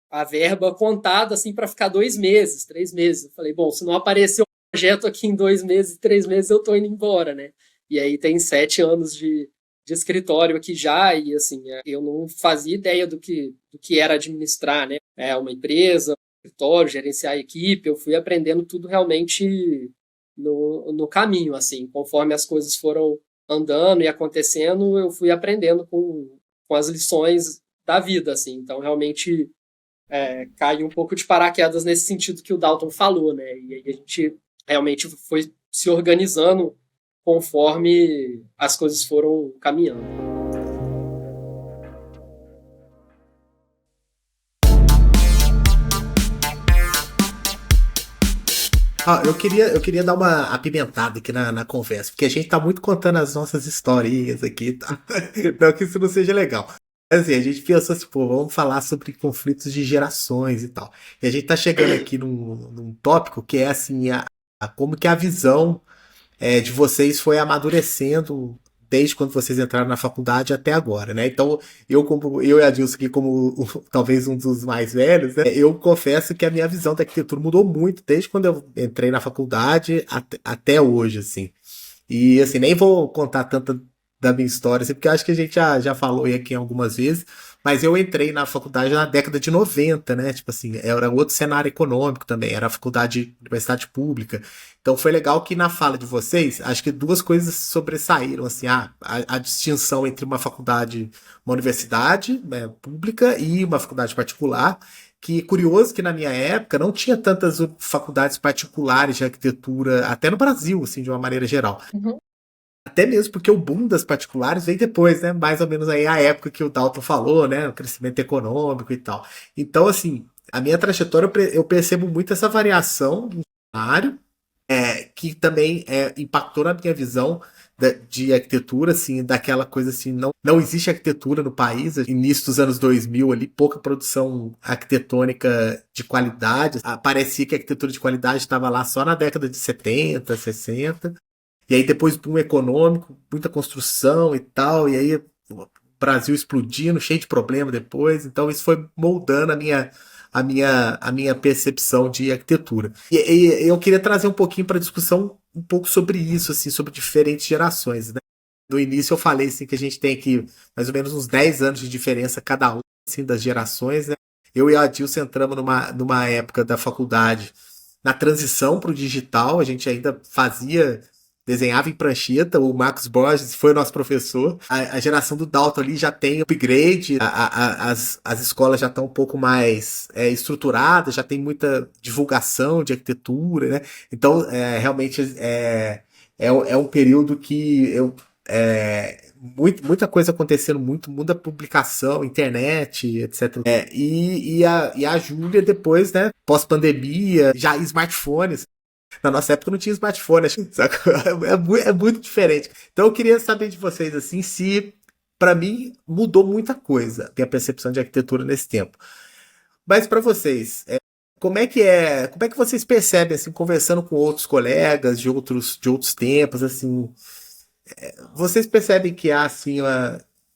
a verba contada assim para ficar 2 meses, 3 meses. Eu falei, bom, se não aparecer um projeto aqui em 2 meses, 3 meses, eu tô indo embora, né? E aí tem 7 anos de escritório aqui já, e assim, eu não fazia ideia do que era administrar, né? Uma empresa, um escritório, gerenciar a equipe, eu fui aprendendo tudo realmente no caminho, assim, conforme as coisas foram andando e acontecendo, eu fui aprendendo com as lições da vida, assim, então realmente caiu um pouco de paraquedas nesse sentido que o Dalton falou, né? E aí a gente realmente foi se organizando conforme as coisas foram caminhando. Eu queria dar uma apimentada aqui na conversa, porque a gente tá muito contando as nossas historinhas aqui, tá? Não que isso não seja legal. Assim, a gente pensou assim, pô, vamos falar sobre conflitos de gerações e tal. E a gente tá chegando aqui num tópico que é assim, como que a visão de vocês foi amadurecendo desde quando vocês entraram na faculdade até agora, né? Então, eu e a Dilson aqui como talvez um dos mais velhos, né? Eu confesso que a minha visão da arquitetura mudou muito desde quando eu entrei na faculdade até hoje, assim. E assim, nem vou contar tanta da minha história, assim, porque eu acho que a gente já falou aqui algumas vezes, mas eu entrei na faculdade na década de 90, né? Tipo assim, era outro cenário econômico também, era a faculdade, universidade pública. Então foi legal que na fala de vocês, acho que duas coisas sobressaíram, assim, a distinção entre uma universidade, né, pública e uma faculdade particular, que curioso que na minha época não tinha tantas faculdades particulares de arquitetura, até no Brasil, assim, de uma maneira geral. Até mesmo porque o boom das particulares veio depois, né? Mais ou menos aí a época que o Dalton falou, né? O crescimento econômico e tal. Então, assim, a minha trajetória eu percebo muito essa variação do cenário, que também impactou na minha visão de arquitetura, assim, daquela coisa assim, não existe arquitetura no país, início dos anos 2000 ali, pouca produção arquitetônica de qualidade, parecia que a arquitetura de qualidade estava lá só na década de 70, 60, e aí depois boom econômico, muita construção e tal, e aí o Brasil explodindo, cheio de problema depois, então isso foi moldando a minha percepção de arquitetura. E eu queria trazer um pouquinho para discussão um pouco sobre isso, assim, sobre diferentes gerações, né? No início eu falei assim, que a gente tem aqui mais ou menos uns 10 anos de diferença cada um assim, das gerações, né? Eu e a Dilson entramos numa época da faculdade na transição para o digital, a gente ainda desenhava em prancheta, o Marcos Borges foi o nosso professor. A geração do Dalton ali já tem upgrade, as escolas já estão um pouco mais estruturadas, já tem muita divulgação de arquitetura, né? Então, realmente é um período que muita coisa acontecendo, muita publicação, internet, etc. E a Júlia depois, né, pós-pandemia, já smartphones. Na nossa época não tinha smartphone, sabe? É muito diferente. Então eu queria saber de vocês, assim, se para mim mudou muita coisa, a minha percepção de arquitetura nesse tempo. Mas para vocês, Como é que vocês percebem, assim, conversando com outros colegas de outros tempos, assim, vocês percebem que há, assim,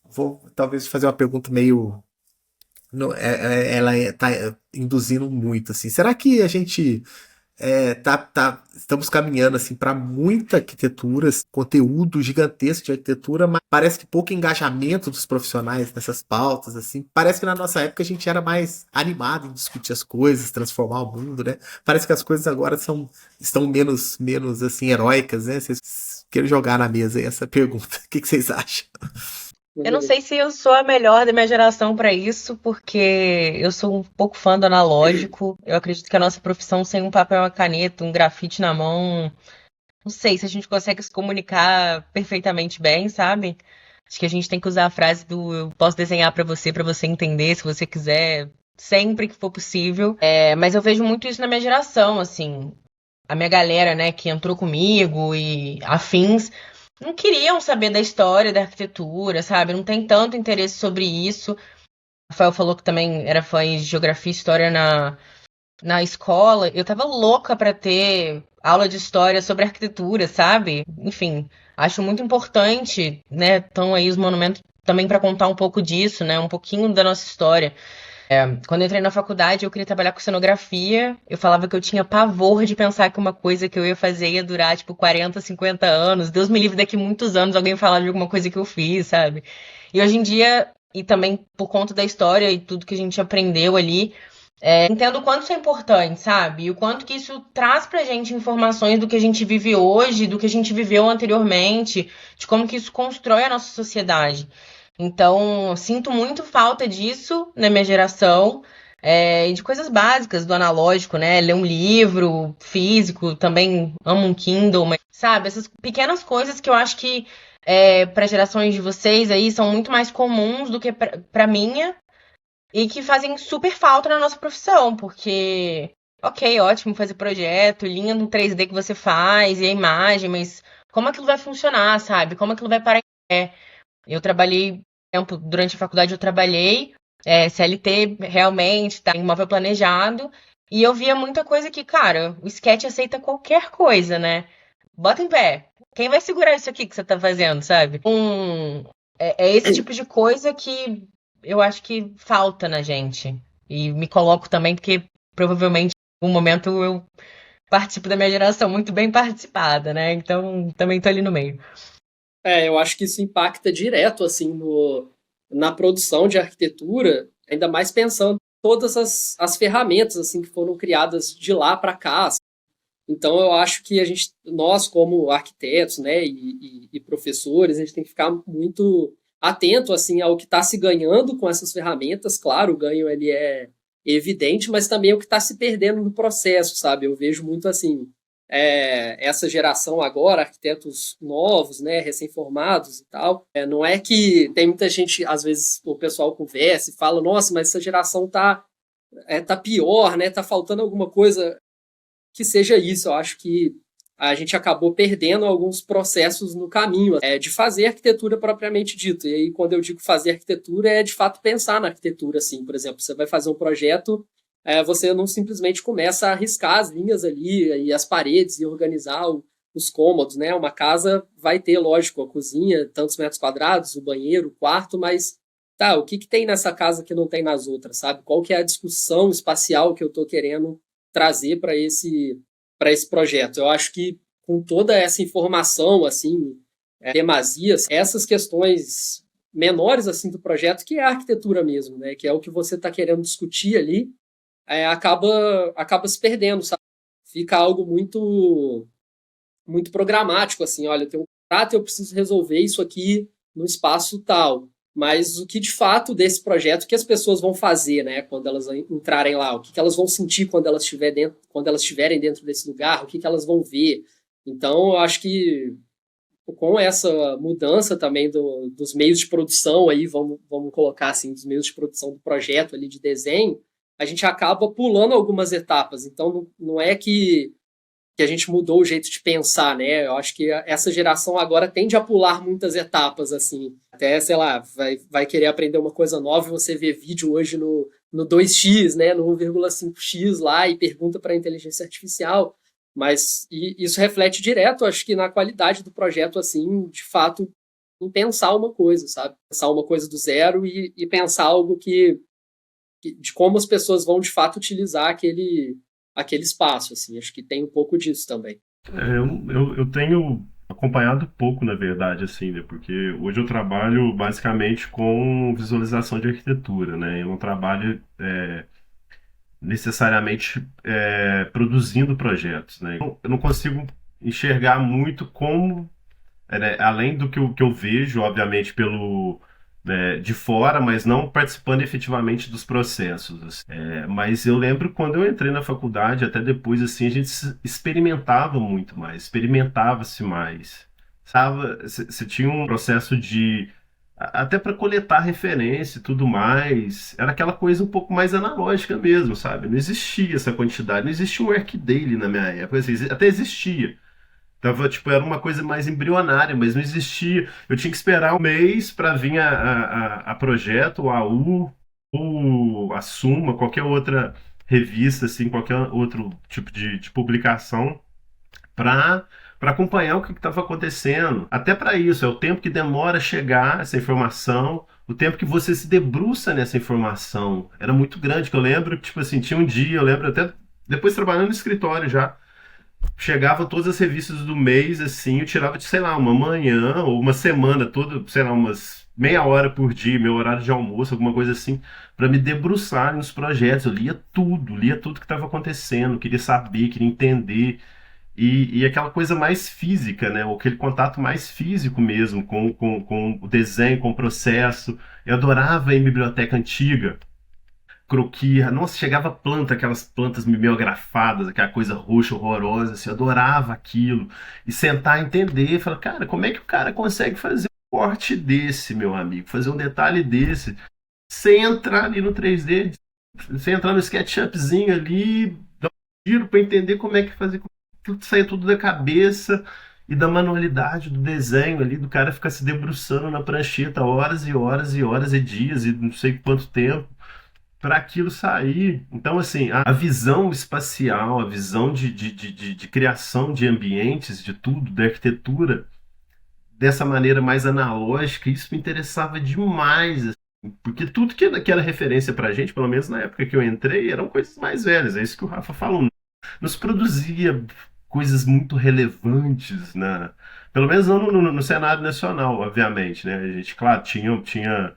vou talvez fazer uma pergunta meio, ela tá induzindo muito, assim, será que a gente estamos caminhando assim para muita arquitetura, conteúdo gigantesco de arquitetura, mas parece que pouco engajamento dos profissionais nessas pautas, assim. Parece que na nossa época a gente era mais animado em discutir as coisas, transformar o mundo, né? Parece que as coisas agora estão menos assim heróicas, né? Vocês querem jogar na mesa aí essa pergunta? O que vocês acham? Eu não sei se eu sou a melhor da minha geração para isso, porque eu sou um pouco fã do analógico. Eu acredito que a nossa profissão sem um papel, uma caneta, um grafite na mão, não sei se a gente consegue se comunicar perfeitamente bem, sabe? Acho que a gente tem que usar a frase do eu posso desenhar para você entender, se você quiser, sempre que for possível. Mas eu vejo muito isso na minha geração, assim. A minha galera, né, que entrou comigo e afins, não queriam saber da história da arquitetura, sabe? Não tem tanto interesse sobre isso. O Rafael falou que também era fã de geografia e história na escola. Eu tava louca pra ter aula de história sobre arquitetura, sabe? Enfim, acho muito importante, né? Estão aí os monumentos também pra contar um pouco disso, né? Um pouquinho da nossa história. Quando eu entrei na faculdade, eu queria trabalhar com cenografia. Eu falava que eu tinha pavor de pensar que uma coisa que eu ia fazer ia durar, tipo, 40, 50 anos. Deus me livre daqui muitos anos alguém falar de alguma coisa que eu fiz, sabe? E hoje em dia, e também por conta da história e tudo que a gente aprendeu ali, entendo o quanto isso é importante, sabe? E o quanto que isso traz pra gente informações do que a gente vive hoje, do que a gente viveu anteriormente, de como que isso constrói a nossa sociedade. Então, sinto muito falta disso na minha geração, e de coisas básicas do analógico, né? Ler um livro físico, também amo um Kindle, mas, sabe? Essas pequenas coisas que eu acho que para gerações de vocês aí são muito mais comuns do que para minha e que fazem super falta na nossa profissão, porque, ok, ótimo fazer projeto, lindo 3D que você faz e a imagem, mas como aquilo vai funcionar, sabe? Como aquilo vai parar em pé? Eu trabalhei, durante a faculdade eu trabalhei, CLT realmente, tá, em imóvel planejado, e eu via muita coisa que, cara, o sketch aceita qualquer coisa, né? Bota em pé. Quem vai segurar isso aqui que você tá fazendo, sabe? É esse tipo de coisa que eu acho que falta na gente. E me coloco também porque provavelmente em algum momento eu participo da minha geração muito bem participada, né? Então também tô ali no meio. Eu acho que isso impacta direto, assim, na produção de arquitetura, ainda mais pensando em todas as ferramentas, assim, que foram criadas de lá para cá. Assim. Então, eu acho que nós, como arquitetos, né, e professores, a gente tem que ficar muito atento, assim, ao que está se ganhando com essas ferramentas. Claro, o ganho, ele é evidente, mas também o que está se perdendo no processo, sabe? Eu vejo muito, assim, essa geração agora, arquitetos novos, né, recém-formados e tal, não é que tem muita gente, às vezes o pessoal conversa e fala, nossa, mas essa geração tá pior, né, tá faltando alguma coisa que seja isso. Eu acho que a gente acabou perdendo alguns processos no caminho de fazer arquitetura propriamente dito. E aí, quando eu digo fazer arquitetura, é de fato pensar na arquitetura, assim. Por exemplo, você vai fazer um projeto, você não simplesmente começa a riscar as linhas ali e as paredes e organizar os cômodos, né? Uma casa vai ter, lógico, a cozinha, tantos metros quadrados, o banheiro, o quarto, mas tá, o que tem nessa casa que não tem nas outras, sabe? Qual que é a discussão espacial que eu estou querendo trazer para esse projeto? Eu acho que com toda essa informação, assim, demasias, essas questões menores, assim, do projeto, que é a arquitetura mesmo, né? Que é o que você está querendo discutir ali, acaba se perdendo, sabe? Fica algo muito, muito programático, assim, olha, eu tenho um contrato e eu preciso resolver isso aqui no espaço tal. Mas o que de fato desse projeto, o que as pessoas vão fazer, né, quando elas entrarem lá, o que elas vão sentir quando elas estiverem dentro desse lugar, o que elas vão ver. Então, eu acho que com essa mudança também dos meios de produção, aí, vamos colocar assim, dos meios de produção do projeto ali de desenho, a gente acaba pulando algumas etapas. Então, não é que a gente mudou o jeito de pensar, né? Eu acho que essa geração agora tende a pular muitas etapas, assim. Até, sei lá, vai querer aprender uma coisa nova e você vê vídeo hoje no no 2x, né, no 1,5x lá e pergunta para a inteligência artificial, mas isso reflete direto, acho que na qualidade do projeto, assim, de fato, em pensar uma coisa, sabe? Pensar uma coisa do zero e pensar algo de como as pessoas vão, de fato, utilizar aquele espaço, assim. Acho que tem um pouco disso também. Eu tenho acompanhado pouco, na verdade, assim, né? Porque hoje eu trabalho basicamente com visualização de arquitetura, né? Eu não trabalho necessariamente produzindo projetos, né? Eu não consigo enxergar muito como, né, além do que eu vejo, obviamente, de fora, mas não participando efetivamente dos processos, assim. Mas eu lembro quando eu entrei na faculdade, até depois, assim, a gente experimentava muito mais, experimentava-se mais. Sabe? Você tinha um processo até para coletar referência e tudo mais, era aquela coisa um pouco mais analógica mesmo, sabe? Não existia essa quantidade, não existia um Workday na minha época, assim, até existia. Tava, tipo, era uma coisa mais embrionária, mas não existia. Eu tinha que esperar um mês para vir a Projeto, a U, ou a Suma, qualquer outra revista, assim, qualquer outro tipo de publicação, para acompanhar o que estava acontecendo. Até para isso, é o tempo que demora a chegar essa informação, o tempo que você se debruça nessa informação. Era muito grande, que eu lembro, tipo assim, tinha um dia, eu lembro até depois trabalhando no escritório já, chegava todas as revistas do mês, assim, eu tirava de, sei lá, uma manhã ou uma semana toda, sei lá, umas meia hora por dia, meu horário de almoço, alguma coisa assim, para me debruçar nos projetos. Eu lia tudo que estava acontecendo, queria saber, queria entender. E aquela coisa mais física, né? Ou aquele contato mais físico mesmo com o desenho, com o processo. Eu adorava ir em biblioteca antiga, croquis. Nossa, chegava planta, aquelas plantas mimeografadas, aquela coisa roxa, horrorosa, assim, eu adorava aquilo. E sentar e entender, falar, cara, como é que o cara consegue fazer um corte desse, meu amigo? Fazer um detalhe desse, sem entrar ali no 3D, sem entrar no SketchUpzinho ali, dar um giro para entender como é que fazer, tudo sair tudo da cabeça e da manualidade do desenho ali, do cara ficar se debruçando na prancheta horas e horas e horas e dias e não sei quanto tempo para aquilo sair. Então, assim, a visão espacial, a visão de criação de ambientes, de tudo, da arquitetura, dessa maneira mais analógica, isso me interessava demais, assim, porque tudo que era referência para a gente, pelo menos na época que eu entrei, eram coisas mais velhas. É isso que o Rafa falou. Não se produzia coisas muito relevantes, né? Pelo menos não no cenário nacional, obviamente, né? A gente, claro, tinha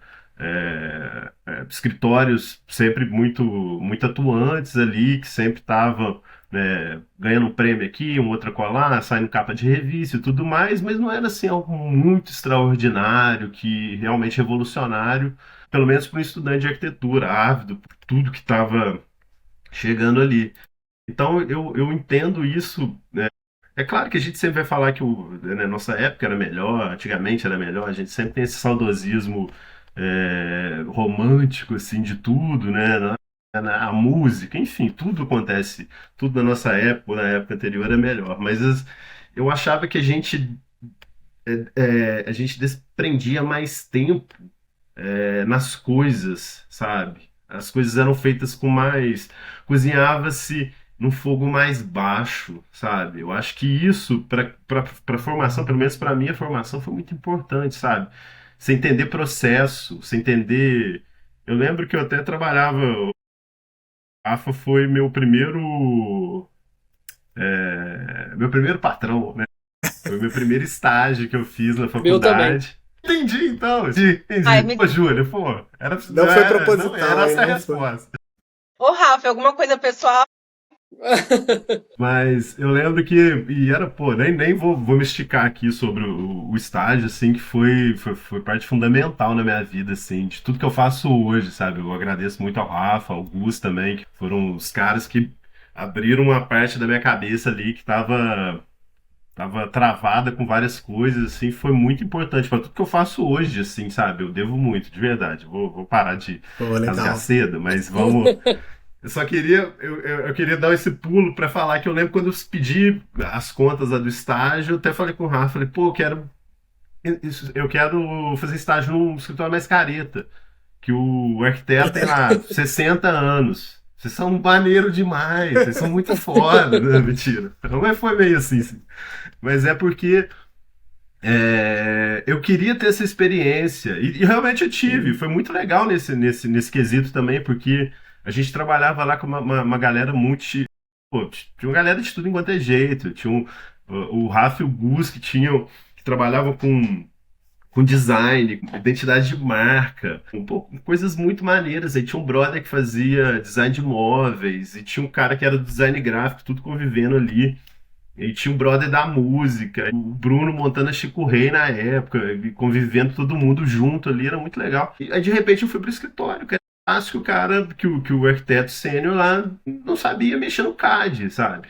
escritórios sempre muito atuantes ali, que sempre estavam, né, ganhando um prêmio aqui, um outro colar, saindo capa de revista e tudo mais, mas não era assim algo muito extraordinário, que realmente revolucionário, pelo menos para um estudante de arquitetura, ávido por tudo que estava chegando ali. Então eu entendo isso, né? É claro que a gente sempre vai falar que nossa época era melhor, antigamente era melhor, a gente sempre tem esse saudosismo romântico, assim, de tudo, né? A música, enfim, tudo acontece, tudo na nossa época, na época anterior é melhor. Mas eu achava que a gente desprendia mais tempo nas coisas, sabe? As coisas eram feitas com mais. Cozinhava-se num fogo mais baixo, sabe? Eu acho que isso, para formação, pelo menos para mim, a formação foi muito importante, sabe? Você entender processo, você entender. Eu lembro que eu até trabalhava. O Rafa foi meu primeiro patrão, né? Foi o meu primeiro estágio que eu fiz na Meu também. faculdade. Entendi, então. Entendi. Ai, Pô, Júlia, pô, Não foi proposital, não era essa a não foi. resposta. Ô, Rafa, alguma coisa pessoal? Mas eu lembro que, e era, pô, nem vou me esticar aqui sobre o estágio, assim, que foi parte fundamental na minha vida, assim, de tudo que eu faço hoje, sabe? Eu agradeço muito ao Rafa, ao Gus também, que foram os caras que abriram uma parte da minha cabeça ali que tava travada com várias coisas, assim, foi muito importante para tudo que eu faço hoje, assim, sabe? Eu devo muito, de verdade. Vou parar de Pô, rasgar legal. cedo, mas vamos. Eu só queria, eu queria dar esse pulo para falar que eu lembro quando eu pedi as contas lá do estágio, eu até falei com o Rafa, falei, pô, eu quero fazer estágio num escritório mais careta, que o arquiteto tem lá 60 anos. Vocês são maneiro demais, vocês são muito foda. Não, mentira. Mas foi meio assim, sim. Mas é porque eu queria ter essa experiência. E realmente eu tive. Foi muito legal nesse quesito também, porque a gente trabalhava lá com uma galera muito. Pô, tinha uma galera de tudo enquanto é jeito. Tinha o Rafa e o Gus que trabalhavam com design, com identidade de marca, coisas muito maneiras. Aí tinha um brother que fazia design de móveis, e tinha um cara que era do design gráfico, tudo convivendo ali. E tinha um brother da música, o Bruno montando a Chico Rei na época, e convivendo todo mundo junto ali, era muito legal. E aí de repente eu fui pro escritório, que era fácil que o cara, que o arquiteto sênior lá não sabia mexer no CAD, sabe?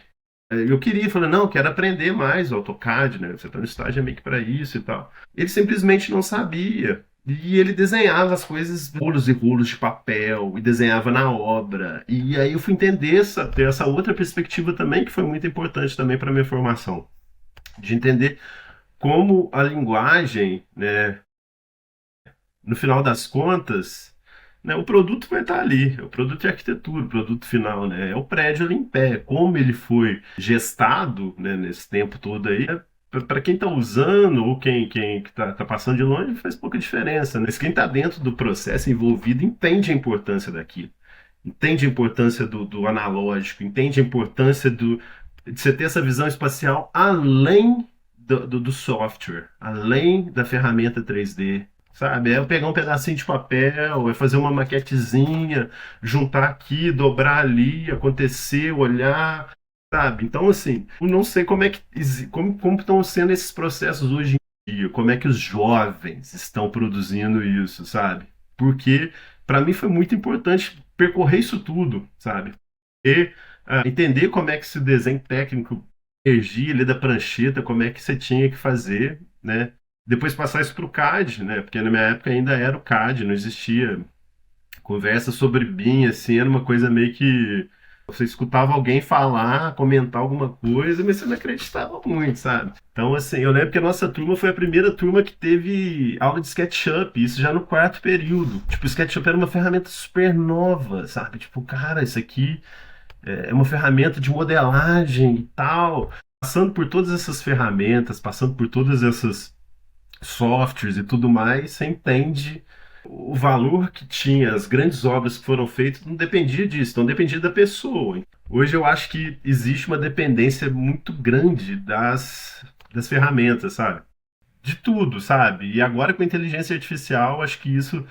Eu queria, falei, não, eu quero aprender mais o AutoCAD, né? Você tá no estágio é meio que para isso e tal. Ele simplesmente não sabia. E ele desenhava as coisas, rolos e rolos de papel, e desenhava na obra. E aí eu fui entender ter essa outra perspectiva também, que foi muito importante também para minha formação. De entender como a linguagem, né, no final das contas, né, o produto vai estar ali, o produto de arquitetura, o produto final, né, é o prédio ali em pé, como ele foi gestado, né, nesse tempo todo aí, para quem está usando ou quem está passando de longe faz pouca diferença, né? Mas quem está dentro do processo envolvido entende a importância daquilo, entende a importância do analógico, entende a importância de você ter essa visão espacial além do software, além da ferramenta 3D. Sabe, é eu pegar um pedacinho de papel, é fazer uma maquetezinha, juntar aqui, dobrar ali, acontecer, olhar, sabe? Então, assim, eu não sei como estão sendo esses processos hoje em dia, como é que os jovens estão produzindo isso, sabe? Porque, para mim, foi muito importante percorrer isso tudo, sabe? E entender como é que esse desenho técnico, energia ali da prancheta, como é que você tinha que fazer, né? Depois passar isso para o CAD, né? Porque na minha época ainda era o CAD, não existia conversa sobre BIM, assim, era uma coisa meio que você escutava alguém falar, comentar alguma coisa, mas você não acreditava muito, sabe? Então, assim, eu lembro que a nossa turma foi a primeira turma que teve aula de SketchUp, isso já no quarto período. Tipo, o SketchUp era uma ferramenta super nova, sabe? Tipo, cara, isso aqui é uma ferramenta de modelagem e tal. Passando por todas essas ferramentas, passando por todas essas softwares e tudo mais, você entende o valor que tinha, as grandes obras que foram feitas, não dependia disso, não dependia da pessoa. Hoje eu acho que existe uma dependência muito grande das ferramentas, sabe? De tudo, sabe? E agora com a inteligência artificial, acho que isso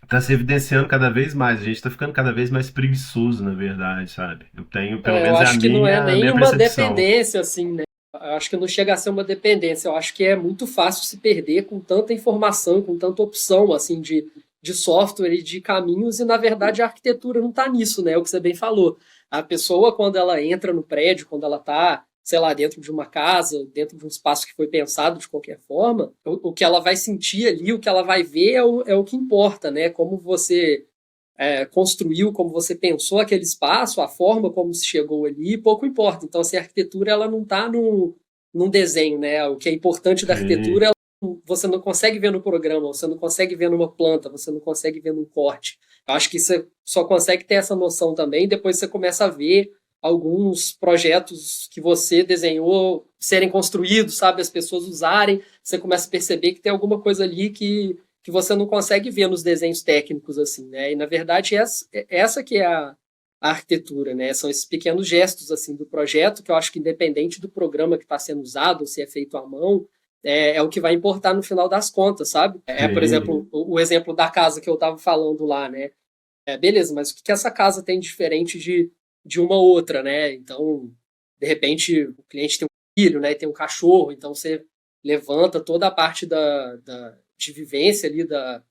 está se evidenciando cada vez mais. A gente está ficando cada vez mais preguiçoso, na verdade, sabe? Eu tenho, pelo Eu menos é acho que não é a nem minha uma percepção. dependência, assim, né? Eu acho que não chega a ser uma dependência. Eu acho que é muito fácil se perder com tanta informação, com tanta opção, assim, de software e de caminhos, e, na verdade, a arquitetura não está nisso, né? É o que você bem falou. A pessoa, quando ela entra no prédio, quando ela está, sei lá, dentro de uma casa, dentro de um espaço que foi pensado de qualquer forma, o que ela vai sentir ali, o que ela vai ver é o que importa, né? Como você construiu, como você pensou aquele espaço, a forma como se chegou ali, pouco importa. Então, assim, a arquitetura ela não está num desenho, né? O que é importante da arquitetura você não consegue ver no programa, você não consegue ver numa planta, você não consegue ver num corte. Eu acho que você só consegue ter essa noção também, depois você começa a ver alguns projetos que você desenhou serem construídos, sabe? As pessoas usarem, você começa a perceber que tem alguma coisa ali que você não consegue ver nos desenhos técnicos, assim, né? E, na verdade, essa que é a arquitetura, né? São esses pequenos gestos, assim, do projeto, que eu acho que, independente do programa que está sendo usado, se é feito à mão, é o que vai importar no final das contas, sabe? Por exemplo, o exemplo da casa que eu estava falando lá, né? Beleza, mas o que essa casa tem diferente de uma outra, né? Então, de repente, o cliente tem um filho, né? Tem um cachorro, então você levanta toda a parte de vivência ali da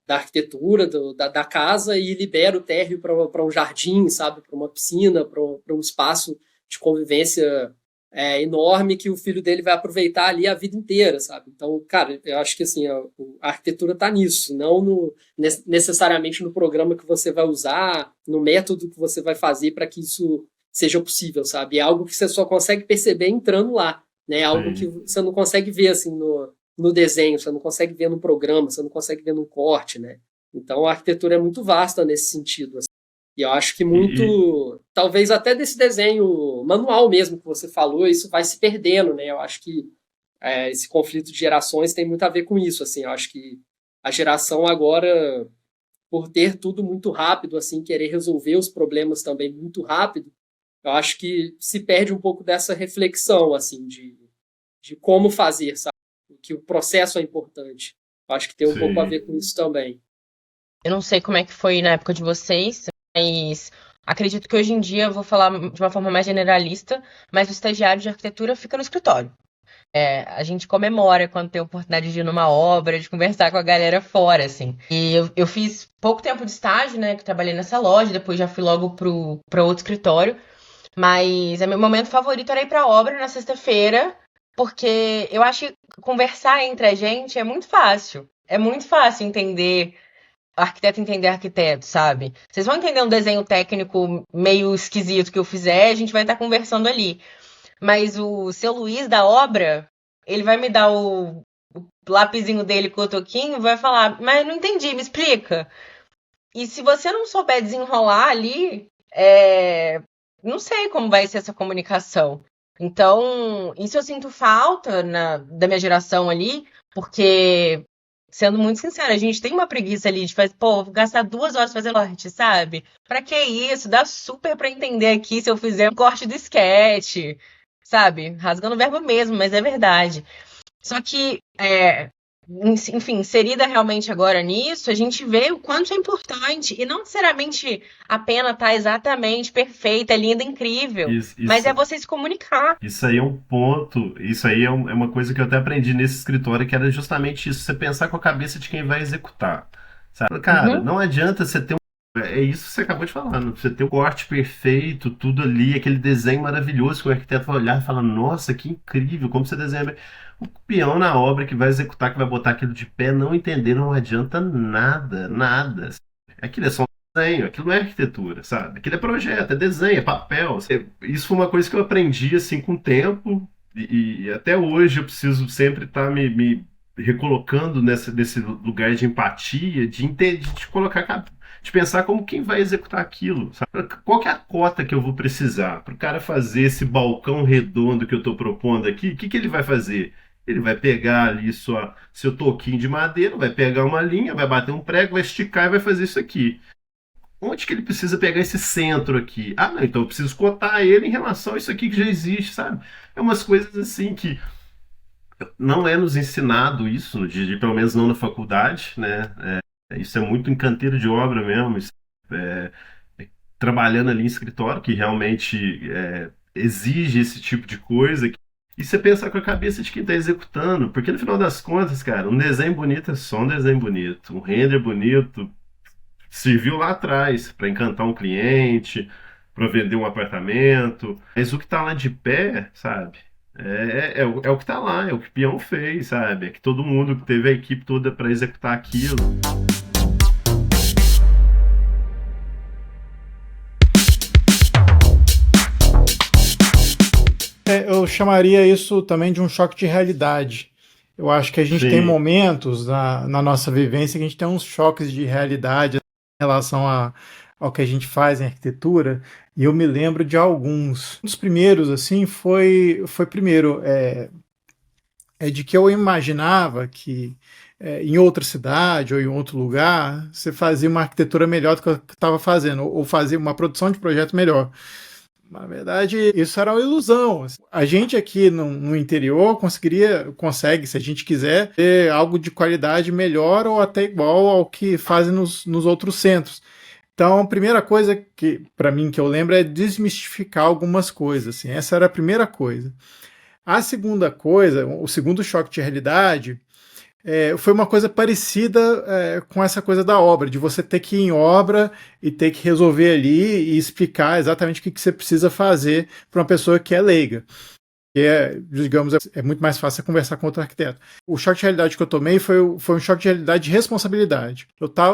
arquitetura da casa e libera o térreo para um jardim, sabe? Para uma piscina, para um espaço de convivência enorme que o filho dele vai aproveitar ali a vida inteira, sabe? Então, cara, eu acho que assim, a arquitetura está nisso, não necessariamente no programa que você vai usar, no método que você vai fazer para que isso seja possível, sabe? É algo que você só consegue perceber entrando lá, né? É algo que você não consegue ver assim no desenho, você não consegue ver no programa, você não consegue ver no corte, né? Então a arquitetura é muito vasta nesse sentido. Assim. E eu acho que muito, talvez até desse desenho manual mesmo que você falou, isso vai se perdendo, né? Eu acho que esse conflito de gerações tem muito a ver com isso, assim. Eu acho que a geração agora, por ter tudo muito rápido, assim, querer resolver os problemas também muito rápido, eu acho que se perde um pouco dessa reflexão, assim, de como fazer, sabe? Que o processo é importante. Eu acho que tem um pouco a ver com isso também. Eu não sei como é que foi na época de vocês, mas acredito que hoje em dia, eu vou falar de uma forma mais generalista, mas o estagiário de arquitetura fica no escritório. A gente comemora quando tem a oportunidade de ir numa obra, de conversar com a galera fora, assim. E eu fiz pouco tempo de estágio, né, que eu trabalhei nessa loja, depois já fui logo para outro escritório. Mas meu momento favorito era ir pra obra na sexta-feira, porque eu acho que conversar entre a gente é muito fácil. É muito fácil entender, arquiteto entender arquiteto, sabe? Vocês vão entender um desenho técnico meio esquisito que eu fizer, a gente vai estar conversando ali. Mas o seu Luiz da obra, ele vai me dar o lapisinho dele com o toquinho e vai falar, mas não entendi, me explica. E se você não souber desenrolar ali, não sei como vai ser essa comunicação. Então, isso eu sinto falta da minha geração ali, porque, sendo muito sincera, a gente tem uma preguiça ali de fazer, vou gastar 2 horas fazendo corte, sabe? Pra que isso? Dá super pra entender aqui se eu fizer um corte do sketch, sabe? Rasgando o verbo mesmo, mas é verdade. Só que, enfim, inserida realmente agora nisso, a gente vê o quanto é importante. E não necessariamente a pena tá exatamente perfeita, linda, incrível. Mas é você se comunicar. Isso aí é um ponto, isso aí é uma coisa que eu até aprendi nesse escritório, que era justamente isso, você pensar com a cabeça de quem vai executar. Sabe? Cara, não adianta você ter é isso que você acabou de falar, né? Você ter o corte perfeito, tudo ali, aquele desenho maravilhoso que o arquiteto vai olhar e falar, nossa, que incrível, como você desenha bem. O peão na obra que vai executar, que vai botar aquilo de pé, não entender, não adianta nada, nada. Aquilo é só um desenho, aquilo não é arquitetura, sabe? Aquilo é projeto, é desenho, é papel. Isso foi uma coisa que eu aprendi assim com o tempo e até hoje eu preciso sempre estar me recolocando nesse lugar de empatia, de entender, de colocar, de pensar como quem vai executar aquilo, sabe? Qual que é a cota que eu vou precisar para o cara fazer esse balcão redondo que eu estou propondo aqui? O que ele vai fazer? Ele vai pegar ali seu toquinho de madeira, vai pegar uma linha, vai bater um prego, vai esticar e vai fazer isso aqui. Onde que ele precisa pegar esse centro aqui? Ah, não, então eu preciso cotar ele em relação a isso aqui que já existe, sabe? É umas coisas assim que não é nos ensinado isso, pelo menos não na faculdade, né? Isso é muito em canteiro de obra mesmo, trabalhando ali em escritório, que realmente exige esse tipo de coisa. E você pensar com a cabeça de quem está executando, porque no final das contas, cara, um desenho bonito é só um desenho bonito, um render bonito serviu lá atrás para encantar um cliente, para vender um apartamento, mas o que está lá de pé, sabe? É o que está lá, é o que o peão fez, sabe? É que todo mundo teve a equipe toda para executar aquilo. Eu chamaria isso também de um choque de realidade. Eu acho que a gente tem momentos na nossa vivência que a gente tem uns choques de realidade em relação ao que a gente faz em arquitetura, e eu me lembro de alguns. Um dos primeiros, assim, foi primeiro, de que eu imaginava que em outra cidade ou em outro lugar você fazia uma arquitetura melhor do que eu estava fazendo, ou fazia uma produção de projeto melhor. Na verdade, isso era uma ilusão. A gente aqui no interior consegue, se a gente quiser, ter algo de qualidade melhor ou até igual ao que fazem nos outros centros. Então, a primeira coisa que, para mim, que eu lembro é desmistificar algumas coisas. Assim. Essa era a primeira coisa. A segunda coisa, o segundo choque de realidade, foi uma coisa parecida com essa coisa da obra, de você ter que ir em obra e ter que resolver ali e explicar exatamente o que você precisa fazer para uma pessoa que é leiga. Digamos, é muito mais fácil você conversar com outro arquiteto. O choque de realidade que eu tomei foi um choque de realidade de responsabilidade.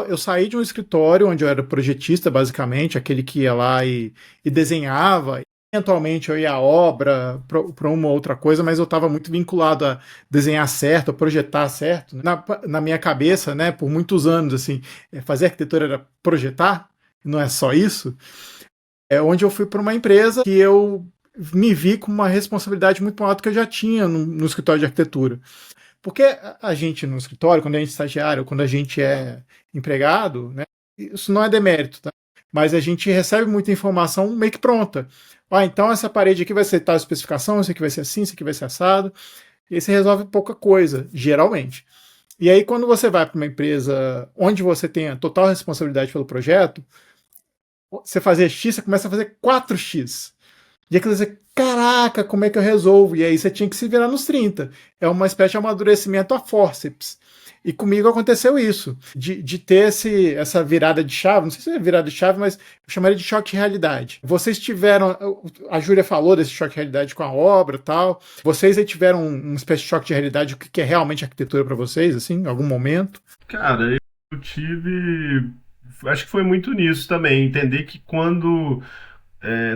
Eu saí de um escritório onde eu era projetista, basicamente, aquele que ia lá e desenhava, Eventualmente eu ia à obra para uma ou outra coisa, mas eu estava muito vinculado a desenhar certo, a projetar certo. Na minha cabeça, né, por muitos anos, assim, fazer arquitetura era projetar, não é só isso. É onde eu fui para uma empresa que eu me vi com uma responsabilidade muito maior do que eu já tinha no escritório de arquitetura. Porque a gente no escritório, quando a gente é estagiário, quando a gente é empregado, né, isso não é demérito, tá? Mas a gente recebe muita informação meio que pronta. Então essa parede aqui vai ser tal especificação, isso aqui vai ser assim, isso aqui vai ser assado. E aí você resolve pouca coisa, geralmente. E aí quando você vai para uma empresa onde você tem a total responsabilidade pelo projeto, você fazer X, você começa a fazer 4x. E aquilo você, caraca, como é que eu resolvo? E aí você tinha que se virar nos 30. É uma espécie de amadurecimento a forceps. E comigo aconteceu isso, de ter essa virada de chave, não sei se é virada de chave, mas eu chamaria de choque de realidade. Vocês tiveram, a Júlia falou desse choque de realidade com a obra e tal, vocês aí tiveram uma espécie de choque de realidade, o que é realmente arquitetura para vocês, assim, em algum momento? Cara, eu tive. Acho que foi muito nisso também, entender que quando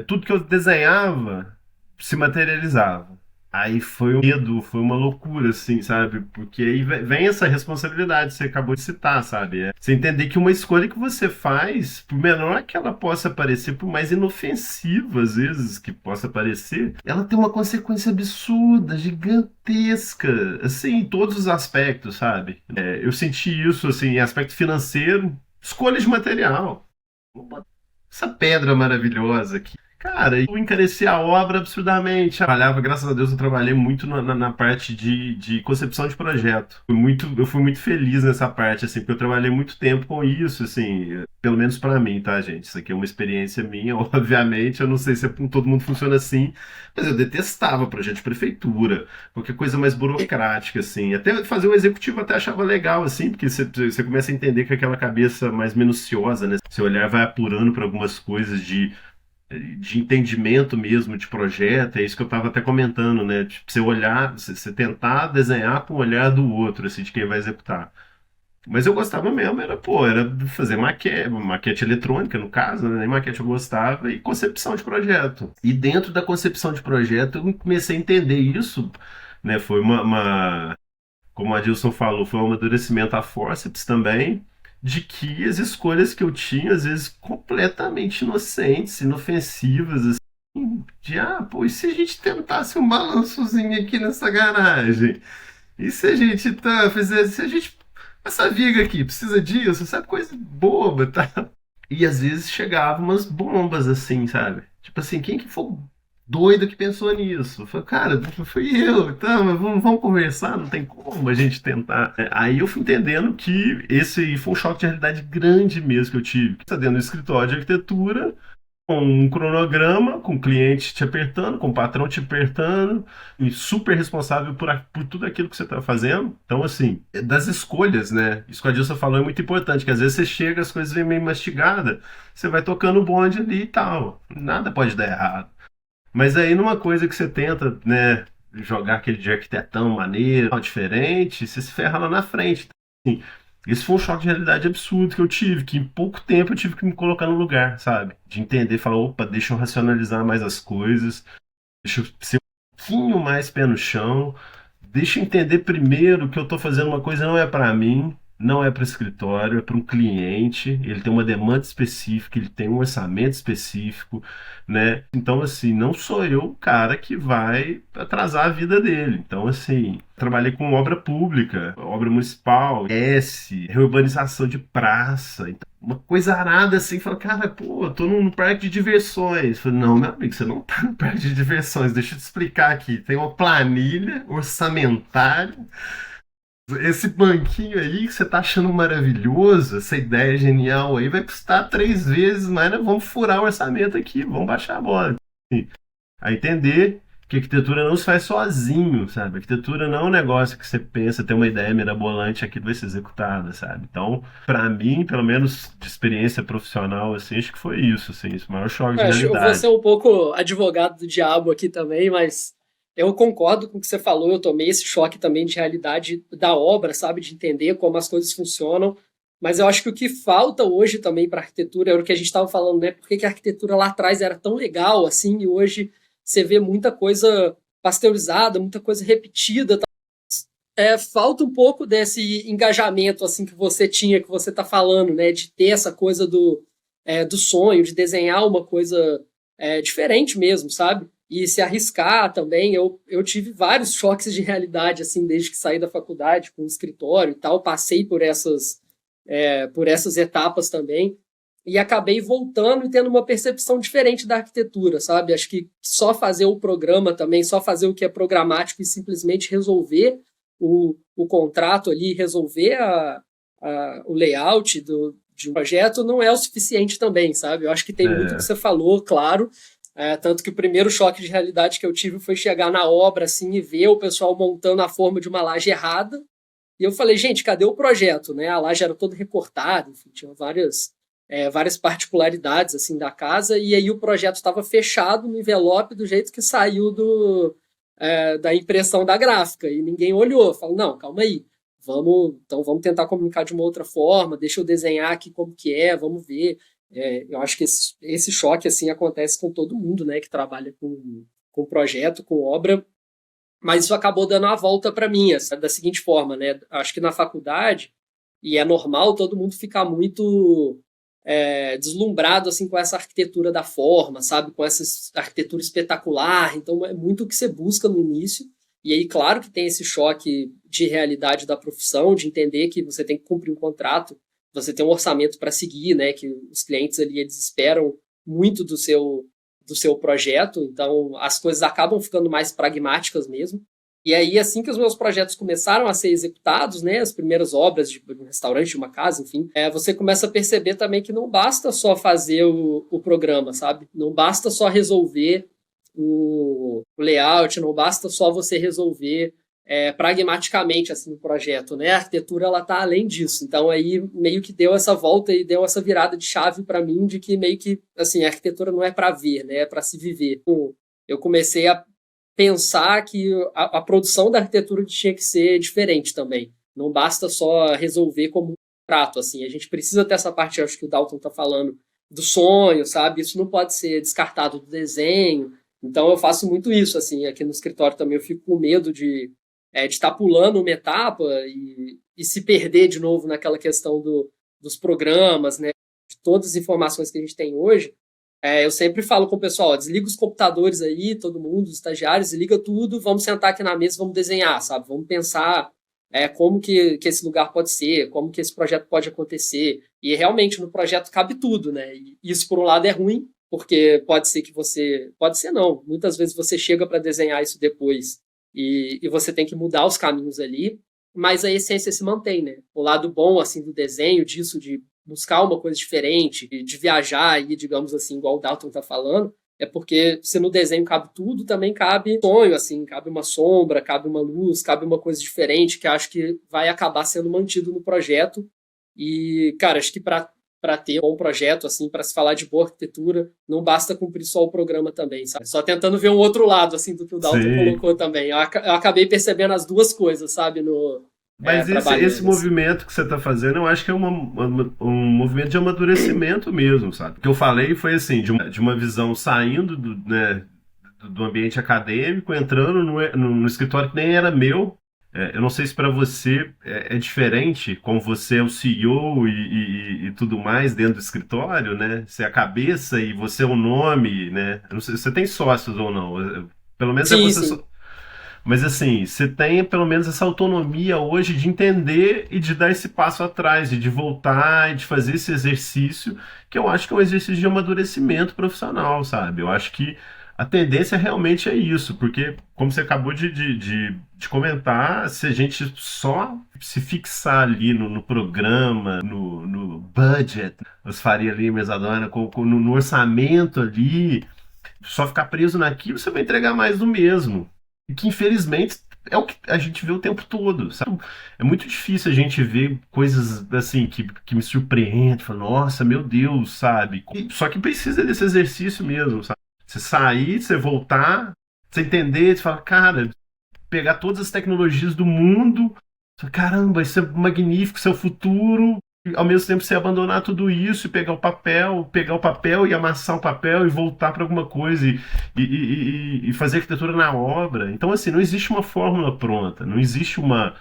tudo que eu desenhava se materializava. Aí foi um medo, foi uma loucura, assim, sabe? Porque aí vem essa responsabilidade que você acabou de citar, sabe? Você entender que uma escolha que você faz, por menor que ela possa parecer, por mais inofensiva às vezes que possa parecer, ela tem uma consequência absurda, gigantesca, assim, em todos os aspectos, sabe? Eu senti isso, assim, em aspecto financeiro, escolha de material. Essa pedra maravilhosa aqui. Cara, eu encareci a obra absurdamente. Trabalhava, graças a Deus, eu trabalhei muito na parte de concepção de projeto. Eu fui muito feliz nessa parte, assim, porque eu trabalhei muito tempo com isso, assim, pelo menos pra mim, tá, gente? Isso aqui é uma experiência minha, obviamente. Eu não sei se todo mundo funciona assim, mas eu detestava projeto de prefeitura, qualquer coisa mais burocrática, assim. Até fazer um executivo eu até achava legal, assim, porque você começa a entender que aquela cabeça mais minuciosa, né? Seu olhar vai apurando para algumas coisas de entendimento mesmo de projeto, é isso que eu estava até comentando, né? Tipo, você olhar, você tentar desenhar com o olhar do outro, assim, de quem vai executar. Mas eu gostava mesmo, era fazer maquete eletrônica, no caso, né? Nem maquete eu gostava, e concepção de projeto. E dentro da concepção de projeto, eu comecei a entender isso, né? Foi como a Adilson falou, foi um amadurecimento a forceps também, de que as escolhas que eu tinha, às vezes completamente inocentes, inofensivas, assim, pô, e se a gente tentasse um balançozinho aqui nessa garagem? E se a gente se a gente, essa viga aqui, precisa disso, essa coisa boba, tá? E às vezes chegavam umas bombas assim, sabe? Tipo assim, quem que foi o doido que pensou nisso? Eu falei, cara, fui eu, tá, mas vamos conversar, não tem como a gente tentar. Aí eu fui entendendo que esse foi um choque de realidade grande mesmo que eu tive. Tá dentro do escritório de arquitetura, com um cronograma, com o cliente te apertando, com o patrão te apertando, e super responsável por tudo aquilo que você está fazendo. Então, assim, das escolhas, né? Isso que a Dilson falou é muito importante, que às vezes você chega, as coisas vêm meio mastigadas, você vai tocando o bonde ali e tal. Nada pode dar errado. Mas aí, numa coisa que você tenta, né, jogar aquele de arquitetão maneiro, diferente, você se ferra lá na frente. Assim, esse foi um choque de realidade absurdo que eu tive, que em pouco tempo eu tive que me colocar no lugar, sabe? De entender, falar, opa, deixa eu racionalizar mais as coisas, deixa eu ser um pouquinho mais pé no chão, deixa eu entender primeiro que eu estou fazendo uma coisa não é para mim, não é para o escritório, é para um cliente, ele tem uma demanda específica, ele tem um orçamento específico, né? Então, assim, não sou eu o cara que vai atrasar a vida dele. Então, assim, trabalhei com obra pública, obra municipal, reurbanização de praça, então, uma coisa arada assim, fala, cara, pô, eu tô num parque de diversões. Falei, não, meu amigo, você não tá no parque de diversões, deixa eu te explicar aqui. Tem uma planilha orçamentária, esse banquinho aí que você tá achando maravilhoso, essa ideia genial aí, vai custar 3 vezes mais, né? Vamos furar o orçamento aqui, vamos baixar a bola. A entender que a arquitetura não se faz sozinho, sabe? A arquitetura não é um negócio que você pensa, tem uma ideia mirabolante, aquilo vai ser executada, sabe? Então, para mim, pelo menos de experiência profissional, assim, acho que foi isso, assim, esse maior choque de Eu vou realidade. ser um pouco advogado do diabo aqui também, mas eu concordo com o que você falou, eu tomei esse choque também de realidade da obra, sabe? De entender como as coisas funcionam. Mas eu acho que o que falta hoje também para a arquitetura é o que a gente estava falando, né? Por que que a arquitetura lá atrás era tão legal assim e hoje você vê muita coisa pasteurizada, muita coisa repetida. Falta um pouco desse engajamento assim que você tinha, que você está falando, né? De ter essa coisa do sonho, de desenhar uma coisa diferente mesmo, sabe? E se arriscar também. Eu tive vários choques de realidade assim desde que saí da faculdade, com o escritório e tal. Passei por essas etapas também. E acabei voltando e tendo uma percepção diferente da arquitetura, sabe? Acho que só fazer o programa também, só fazer o que é programático e simplesmente resolver o contrato ali, resolver o layout de um projeto não é o suficiente também, sabe? Eu acho que tem muito que você falou, claro. Tanto que o primeiro choque de realidade que eu tive foi chegar na obra assim, e ver o pessoal montando a forma de uma laje errada. E eu falei, gente, cadê o projeto? Né? A laje era toda recortada, enfim, tinha várias particularidades assim da casa, e aí o projeto estava fechado no envelope do jeito que saiu da impressão da gráfica, e ninguém olhou. Falou, não, calma aí, vamos tentar comunicar de uma outra forma, deixa eu desenhar aqui como que vamos ver. Eu acho que esse choque assim acontece com todo mundo, né, que trabalha com projeto, com obra. Mas isso acabou dando a volta para mim, da seguinte forma, né? Acho que na faculdade, e é normal todo mundo ficar muito deslumbrado assim, com essa arquitetura da forma, sabe? Com essa arquitetura espetacular. Então, é muito o que você busca no início. E aí, claro que tem esse choque de realidade da profissão, de entender que você tem que cumprir um contrato, você tem um orçamento para seguir, né? Que os clientes ali, eles esperam muito do seu projeto, então as coisas acabam ficando mais pragmáticas mesmo. E aí, assim que os meus projetos começaram a ser executados, né, as primeiras obras de um restaurante, de uma casa, enfim, você começa a perceber também que não basta só fazer o programa, sabe? Não basta só resolver o layout, não basta só você resolver pragmaticamente assim, o projeto, né? A arquitetura, ela tá além disso. Então, aí meio que deu essa volta e deu essa virada de chave para mim, de que meio que, assim, a arquitetura não é para ver, né? É para se viver. Eu comecei a pensar que a produção da arquitetura tinha que ser diferente também. Não basta só resolver como um prato, assim. A gente precisa ter essa parte, acho que o Dalton tá falando, do sonho, sabe? Isso não pode ser descartado do desenho. Então, eu faço muito isso, assim. Aqui no escritório também eu fico com medo de estar pulando uma etapa e se perder de novo naquela questão dos programas, né? De todas as informações que a gente tem hoje. Eu sempre falo com o pessoal, desliga os computadores aí, todo mundo, os estagiários, desliga tudo, vamos sentar aqui na mesa, vamos desenhar, sabe? Vamos pensar como que esse lugar pode ser, como que esse projeto pode acontecer. E realmente no projeto cabe tudo, né? E isso, por um lado, é ruim, porque pode ser que você... Pode ser não. Muitas vezes você chega para desenhar isso depois e você tem que mudar os caminhos ali, mas a essência se mantém, né? O lado bom, assim, do desenho, disso, de buscar uma coisa diferente, de viajar aí, digamos assim, igual o Dalton tá falando, é porque se no desenho cabe tudo, também cabe sonho, assim, cabe uma sombra, cabe uma luz, cabe uma coisa diferente que acho que vai acabar sendo mantido no projeto. E, cara, acho que para ter um bom projeto, assim, para se falar de boa arquitetura, não basta cumprir só o programa também, sabe? Só tentando ver um outro lado, assim, do que o Dalton colocou também. Eu acabei percebendo as duas coisas, sabe, Mas esse movimento que você está fazendo, eu acho que é um movimento de amadurecimento mesmo, sabe? O que eu falei foi assim, de uma visão saindo do ambiente acadêmico, entrando no escritório que nem era meu. Eu não sei se para você é diferente, como você é o CEO e tudo mais dentro do escritório, né? Você é a cabeça e você é o nome, né? Eu não sei se você tem sócios ou não. Pelo menos sim, você sim. Mas assim, você tem pelo menos essa autonomia hoje de entender e de dar esse passo atrás, de voltar e de fazer esse exercício, que eu acho que é um exercício de amadurecimento profissional, sabe? Eu acho que a tendência realmente é isso, porque, como você acabou de comentar, se a gente só se fixar ali no programa, no budget, os Faria Limers adora, no orçamento ali, só ficar preso naquilo, você vai entregar mais do mesmo. E que, infelizmente, é o que a gente vê o tempo todo, sabe? É muito difícil a gente ver coisas, assim, que me surpreendem. Fala, nossa, meu Deus, sabe? Só que precisa desse exercício mesmo, sabe? Você sair, você voltar, você entender, você fala, cara, pegar todas as tecnologias do mundo, caramba, isso é magnífico, isso é o futuro, ao mesmo tempo você abandonar tudo isso e pegar o papel e amassar o papel e voltar para alguma coisa e fazer arquitetura na obra. Então, assim, não existe uma fórmula pronta, não existe uma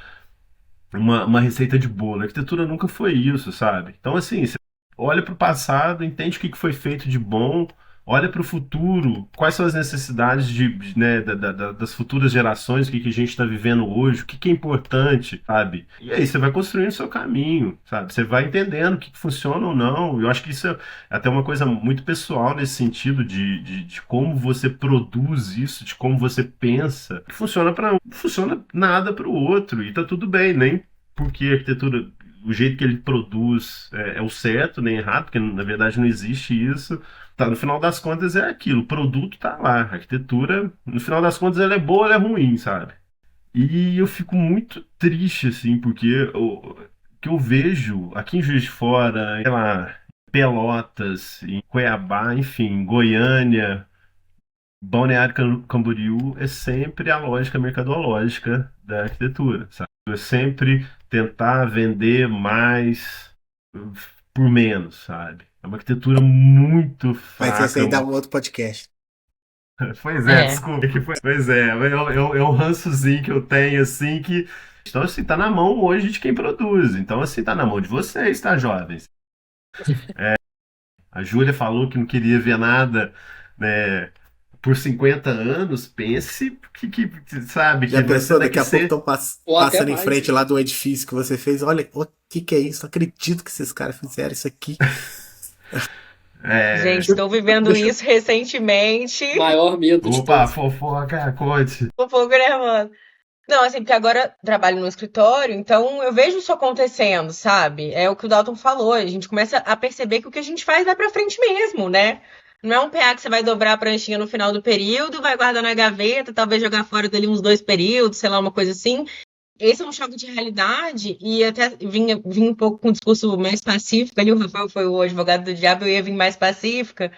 receita de bolo. A arquitetura nunca foi isso, sabe? Então, assim, você olha para o passado, entende o que foi feito de bom, olha para o futuro, quais são as necessidades né, das futuras gerações, o que a gente está vivendo hoje, o que é importante, sabe? E aí você vai construindo o seu caminho, sabe? Você vai entendendo o que funciona ou não. Eu acho que isso é até uma coisa muito pessoal nesse sentido de como você produz isso, de como você pensa. Que funciona para um, não funciona nada para o outro, e tá tudo bem, nem porque a arquitetura, o jeito que ele produz é o certo, nem errado, porque na verdade não existe isso. Tá, no final das contas é aquilo, o produto tá lá, a arquitetura, no final das contas ela é boa ou ela é ruim, sabe? E eu fico muito triste, assim, porque o que eu vejo aqui em Juiz de Fora, sei lá, Pelotas, em Cuiabá, enfim, Goiânia, Balneário Camboriú, é sempre a lógica mercadológica da arquitetura, sabe? É sempre tentar vender mais por menos, sabe? É uma arquitetura muito Mas esse fraca. aí dá um outro podcast. Pois é, É. desculpa. Pois é, é um rançozinho que eu tenho, assim, que. Então, assim, tá na mão hoje de quem produz. Então, assim, tá na mão de vocês, tá, jovens? A Júlia falou que não queria ver nada, né, por 50 anos. Pense sabe, Já que você pensou, daqui daqui a pouco ser. estão Ou até passando em mais, frente né? lá do edifício que você fez. Olha, o que é isso? Não acredito que esses caras fizeram isso aqui. É, Gente, estou vivendo Deixa, isso recentemente. Maior medo de opa, todos. fofoca, conte. Um pouco nervosa. Não, assim, porque agora trabalho no escritório, então eu vejo isso acontecendo, sabe? É o que o Dalton falou, a gente começa a perceber que o que a gente faz vai pra frente mesmo, né? Não é um PA que você vai dobrar a pranchinha no final do período, vai guardar na gaveta, talvez jogar fora dali uns 2 períodos, sei lá, uma coisa assim. Esse é um choque de realidade, e até vim um pouco com um discurso mais pacífico ali, o Rafael foi o advogado do diabo, eu ia vir mais pacífica,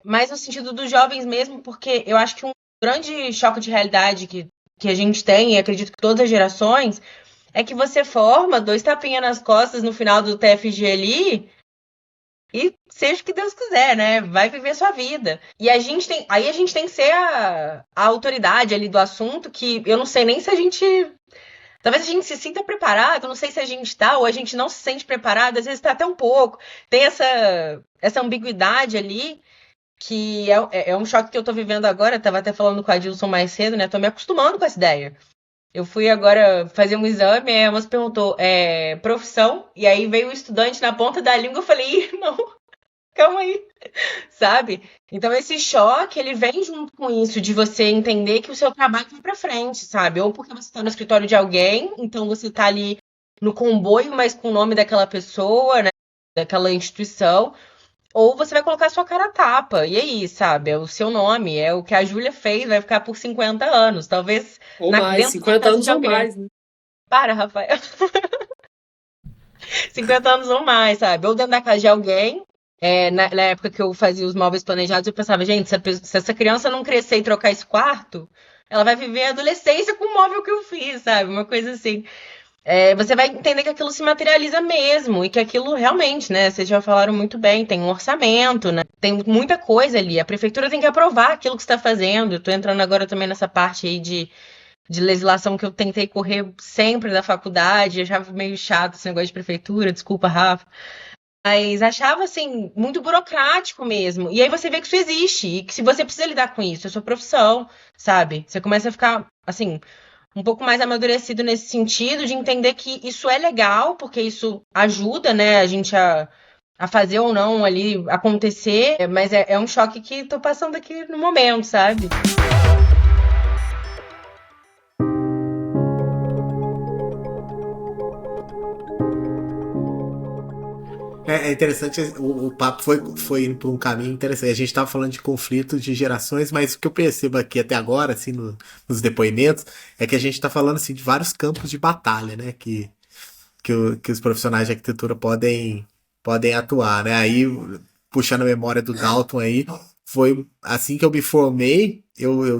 mas no sentido dos jovens mesmo, porque eu acho que um grande choque de realidade que a gente tem, e acredito que todas as gerações, é que você forma 2 tapinhas nas costas no final do TFG ali e seja o que Deus quiser, né? Vai viver sua vida. E aí a gente tem que ser a autoridade ali do assunto, que eu não sei nem se a gente. Talvez a gente se sinta preparado, não sei se a gente tá ou a gente não se sente preparado, às vezes tá até um pouco. Tem essa ambiguidade ali que é um choque que eu tô vivendo agora. Tava até falando com a Dilson mais cedo, né? Tô me acostumando com essa ideia. Eu fui agora fazer um exame, a moça perguntou, profissão, e aí veio o estudante na ponta da língua, eu falei, "Ih, não, calma aí, sabe? Então esse choque, ele vem junto com isso, de você entender que o seu trabalho vai pra frente, sabe? Ou porque você tá no escritório de alguém, então você tá ali no comboio, mas com o nome daquela pessoa, né? Daquela instituição, ou você vai colocar a sua cara a tapa. E aí, sabe? É o seu nome, é o que a Júlia fez, vai ficar por 50 anos. Talvez Ou mais, dentro da 50 casa anos de ou alguém. mais, né? Para, Rafael. 50 anos ou mais, sabe? Ou dentro da casa de alguém. Na época que eu fazia os móveis planejados, eu pensava, gente, se essa criança não crescer e trocar esse quarto, ela vai viver a adolescência com o móvel que eu fiz, sabe? Uma coisa assim. Você vai entender que aquilo se materializa mesmo e que aquilo realmente, né? Vocês já falaram muito bem, tem um orçamento, né? Tem muita coisa ali. A prefeitura tem que aprovar aquilo que você está fazendo. Eu tô entrando agora também nessa parte aí de legislação que eu tentei correr sempre da faculdade. Eu achava meio chato esse negócio de prefeitura, desculpa, Rafa. Mas achava, assim, muito burocrático mesmo. E aí você vê que isso existe e que se você precisa lidar com isso, é sua profissão, sabe? Você começa a ficar, assim, um pouco mais amadurecido nesse sentido de entender que isso é legal, porque isso ajuda, né, a gente a fazer ou não ali acontecer, mas é um choque que tô passando aqui no momento, sabe? É interessante, o papo foi indo por um caminho interessante. A gente estava falando de conflitos de gerações, mas o que eu percebo aqui até agora, assim, nos depoimentos, é que a gente está falando assim, de vários campos de batalha, né? Que os profissionais de arquitetura podem atuar, né? Aí, puxando a memória do Dalton aí, foi assim que eu me formei, eu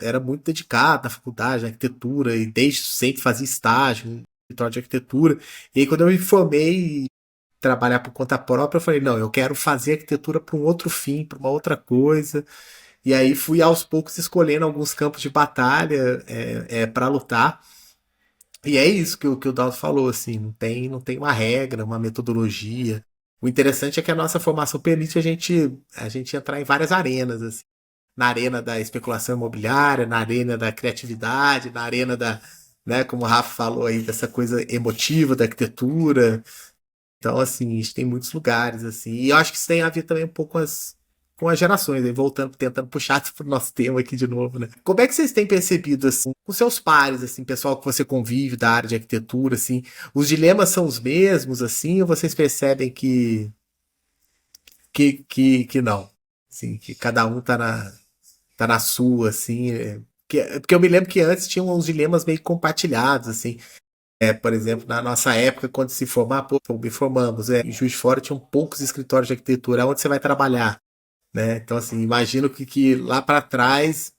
era muito dedicado na faculdade, na arquitetura, e desde sempre fazia estágio no escritório de arquitetura. E aí, quando eu me formei, trabalhar por conta própria, eu falei, não, eu quero fazer arquitetura para um outro fim, para uma outra coisa. E aí fui aos poucos escolhendo alguns campos de batalha para lutar. E é isso que o Dalton falou, assim, não tem uma regra, uma metodologia. O interessante é que a nossa formação permite a gente entrar em várias arenas, assim. Na arena da especulação imobiliária, na arena da criatividade, na arena da, né, como o Rafa falou aí, dessa coisa emotiva da arquitetura. Então, assim, a gente tem muitos lugares, assim. E eu acho que isso tem a ver também um pouco com as gerações, aí, voltando, tentando puxar para o nosso tema aqui de novo, né? Como é que vocês têm percebido, assim, com seus pares, assim, pessoal que você convive da área de arquitetura, assim, os dilemas são os mesmos, assim, ou vocês percebem que não? Assim, que cada um tá na sua, assim. Porque eu me lembro que antes tinham uns dilemas meio compartilhados, assim. Por exemplo, na nossa época, quando se formar, pô, me formamos, em Juiz de Fora tinham poucos escritórios de arquitetura, onde você vai trabalhar, né? Então, assim, imagino que lá para trás,